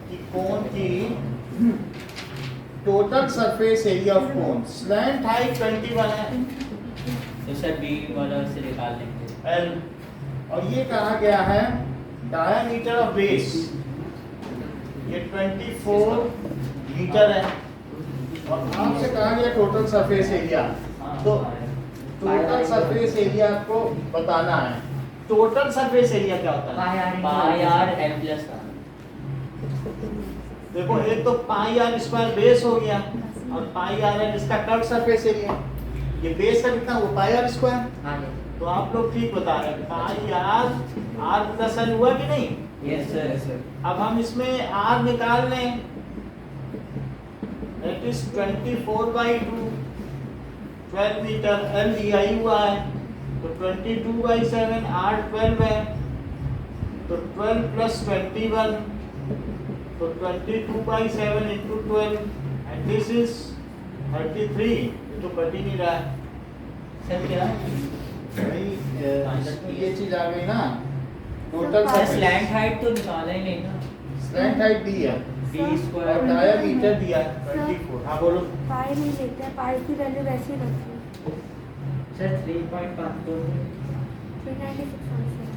कि कोन की total surface area of cone, slant height 21 है तो सर बी वाला से निकाल लेंगे। L, और ये कहा गया है डायमीटर ऑफ बेस ये 24 मीटर है, और आपसे कहा गया टोटल सरफेस एरिया। तो टोटल सरफेस एरिया आपको बताना है। टोटल सरफेस एरिया क्या होता है? पाई आर एम प्लस का। देखो एक तो पाई आर स्क्वायर बेस हो गया और पाई आर है इसका कर्व सरफेस एरिया। ये बेस का कितना, वो पाई आर स्क्वायर। हाँ जी तो आप लोग ठीक बता रहे हैं, पाई आर प्लस एल हुआ कि नहीं? Yes sir. अब हम इसमें आर निकाल लें, दैट इज 24/2, 12 मीटर। एल दिया ही हुआ है तो 22/7, आर 12 है तो 12 प्लस 21 तो 22/7 into 12 and this is 33। ये तो कट ही नहीं रहा है सर क्या? भाई। ये चीज आ गई ना टोटल सर स्लैंट हाइट तो निकाला ही नहीं ना। स्लैंट हाइट दी है डी और स्क्वायर डायमीटर दिया है 24। हाँ बोलो। पाई नहीं लेते हैं, पाई की वैल्यू वैसी रखी है। Sir 3.54 396 answer.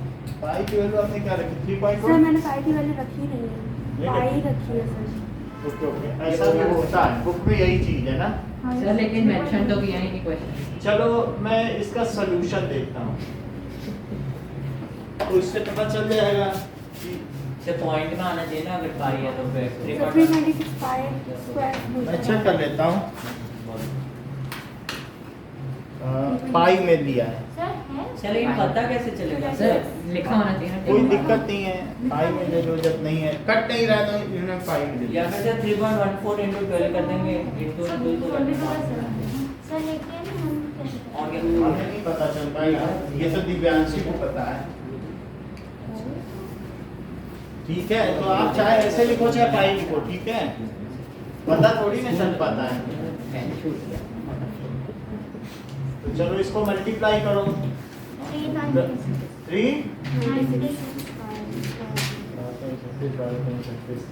पाई की वैल्यू आपने क्या रखी? सर 3.4। मैंने पाई की वैल्यू रखी नहीं नहीं है, पाई रखी है सर। ओके ओके, ऐसा भी होता है, बुक में यही चीज है ना। सर लेकिन मेंशन तो किया ही नहीं क्वेश्चन। चलो मैं इसका सलूशन देखता हूँ, तो इससे पता चल जाएगा कि से पॉइंट में आना चाहिए ना, अगर पाई है तो फिर सर 396 पाई स्क्वायर मैं चेक कर लेता हूँ। पाई में दिया है, सर है चलो ये पता कैसे चलेगा सर लिखा होना चाहिए ना। कोई दिक्कत नहीं है, पाई में ले लो जब नहीं है, कट नहीं रहा तो इन्होंने पाई में दे या दिया। फिर सर 3.14 into 12 कर देंगे into सर 2 तो बोलने का सर लेकिन हम कैसे और क्या? हमें नहीं पता चल पाएगा, ये तो दिव्यांशी को पता है। ठीक है, तो आप चाहे ऐसे लिखो चाहे पाई लिखो, ठीक है, पता थोड़ी ना चल पाता है। तो चलो इसको मल्टीप्लाई करो। 3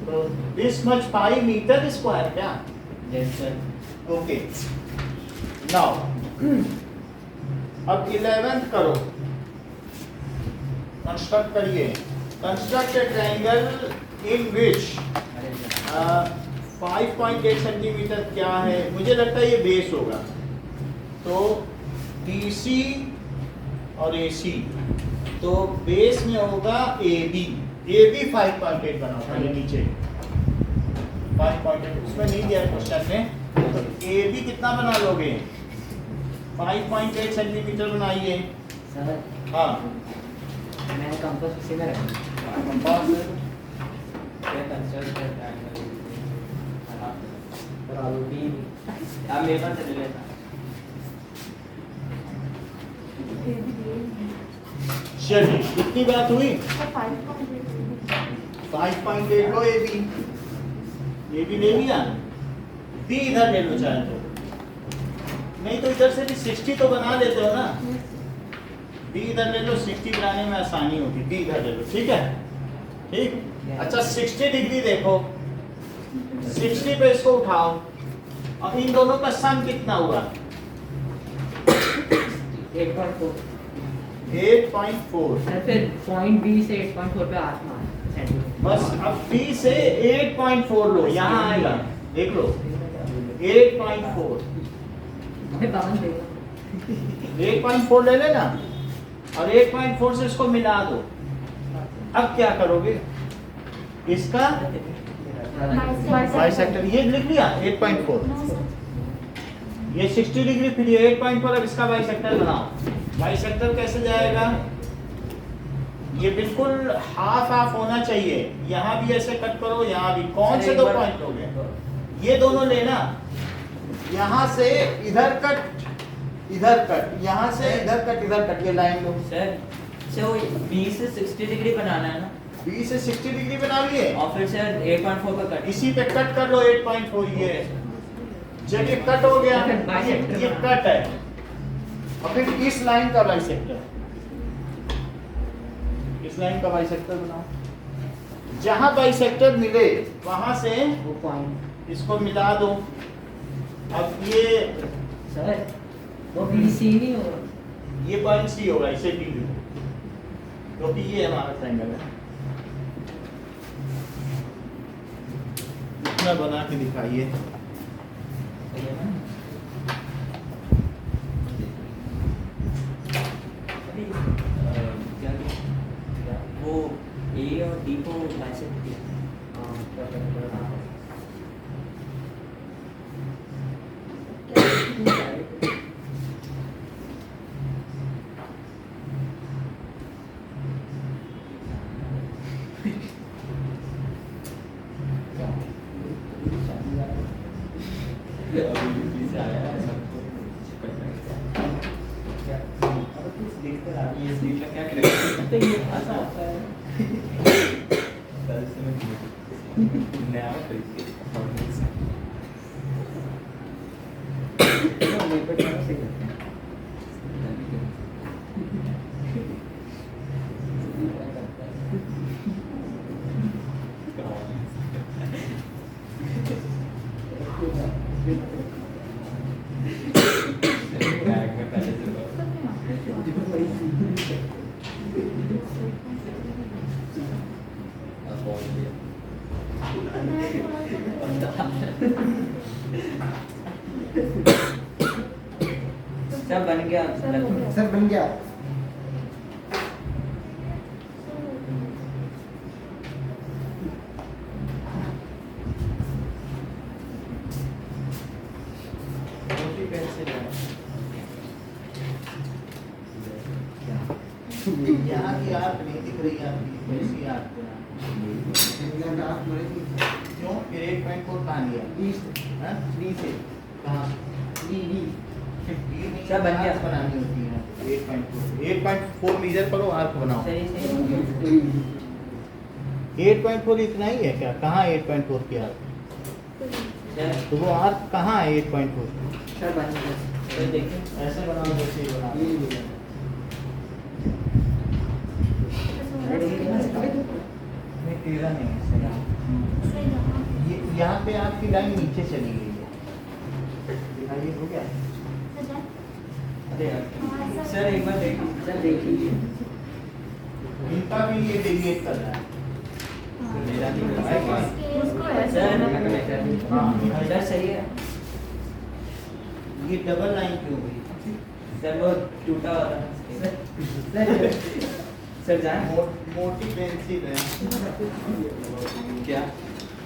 तो this much pi metre square क्या? Yes sir. ओके, नाउ अब 11th करो, कंस्ट्रक्ट करिए। Construct a triangle in which 5.8 centimetre क्या है, मुझे लगता है ये बेस होगा, तो BC और AC, तो बेस में होगा AB 5.8 बनाओ पहले नीचे 5.8, उसमें नहीं दिया क्वेश्चन में, तो AB कितना बना लोगे? 5.8 सेंटीमीटर बनाइए। सर हाँ मैंने कंपास उसी में रखा। कंपास क्या कंस्ट्रक्ट करता है और आलू भी आप मेरे पास चले गए था। चलिए कितनी बात हुई? 5.8 5.8 लो AB, AB ले लिया, B इधर ले लो चाहे तो, नहीं तो इधर से भी 60 तो बना लेते हो ना, B इधर ले लो, 60 बनाने में आसानी होगी, B इधर ले लो, ठीक है? ठीक। अच्छा 60 डिग्री देखो, 60 पे इसको उठाओ, अब इन दोनों का सम कितना हुआ? 8.4। 8.4। सर फिर पॉइंट बी से 8.4 पे आसमान सेंटीमीटर। बस अब B से 8.4 लो, यहाँ आएगा, देख लो 8.4, मैं बावन देगा। 8.4 ले लेना और 8.4 से इसको मिला दो। अब क्या करोगे? इसका बाइसेक्टर ये लिख लिया 8.4, ये 60 डिग्री, फिर ये 8.4, अब इसका बाइसेक्टर बनाओ। बाइसेक्टर कैसे जाएगा? ये बिल्कुल हाफ हाफ होना चाहिए, यहाँ भी ऐसे कट करो, यहाँ भी, कौन से दो पॉइंट हो गए? ये दोनों लेना, यहाँ से इधर कट, इधर कट, यहाँ से इधर कट, इधर कट, ये लाइन लो। सर वो 20 से 60 डिग्री बनाना है ना, 20 से 60 डिग्री बना लिए, और फिर सर 8.4 पे कट। इसी पे कट कर लो 8.4, ये जब ये कट हो गया, ये कट है, और फिर इस लाइन का बाइसेक्टर, इस लाइन का बाइसेक्टर बनाओ। जहां बाइसेक्टर मिले वहां से वो पॉइंट इसको मिला दो। अब ये सर वो BC नहीं होगा। ये पॉइंट सी होगा, इसे भी लिखो क्योंकि ये हमारा ट्रायंगल है। इतना बना के दिखाइए। वो A और D को बाइसेक्ट किया। गया सर हो गया। सर बन गया मोटी पेंसिल है यहाँ की आर्क नहीं दिख रही है आपकी ऐसी आर्क क्यों फिर 8.4 कहाँ लिया हाँ? 3 से कहाँ सब बन गया। बनानी होती है 8.4 मीजर करो आर्क बनाओ सही सही 8.4 इतना ही है क्या कहाँ 8.4 की आर्क सर तो वो आर्क कहाँ है 8.4 सर बन गया सर देखिए ऐसे बनाओ जैसे ही बनाओ नहीं टेढ़ा नहीं है सही। यहाँ पे आपकी लाइन नीचे चली गई है दिखाइए हो गया अरे यार सर एक बार देखिए सर देखिए इनका भी ये डेविएट कर रहा है मेरा नहीं कर रहा है। उसको ऐसे सर करना पड़ेगा। हाँ सर सही है ये डबल लाइन क्यों हुई सर वो टूटा हुआ था सर जाए मोटी पेंसिल है क्या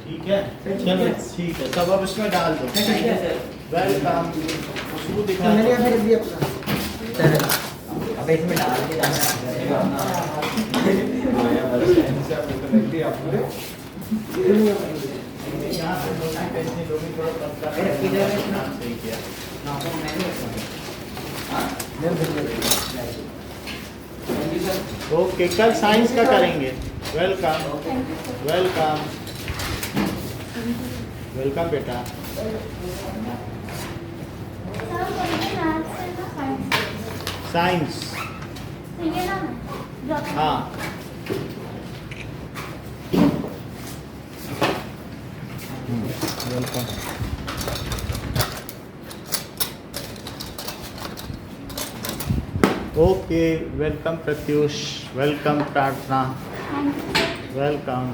ठीक है चलो ठीक है सब अब इसमें डाल दो ठीक है सर वेलकम खुशबू तो दिखा मैंने दो। फिर दिया अपना सर अब इसमें डाल के यहाँ पे मोटी पेंसिल होगी थोड़ा पतला मेरा किधर है इतना? सही किया ओके कल साइंस का करेंगे वेलकम वेलकम वेलकम बेटा साइंस हाँ welcome okay welcome Pratyush welcome प्रार्थना वेलकम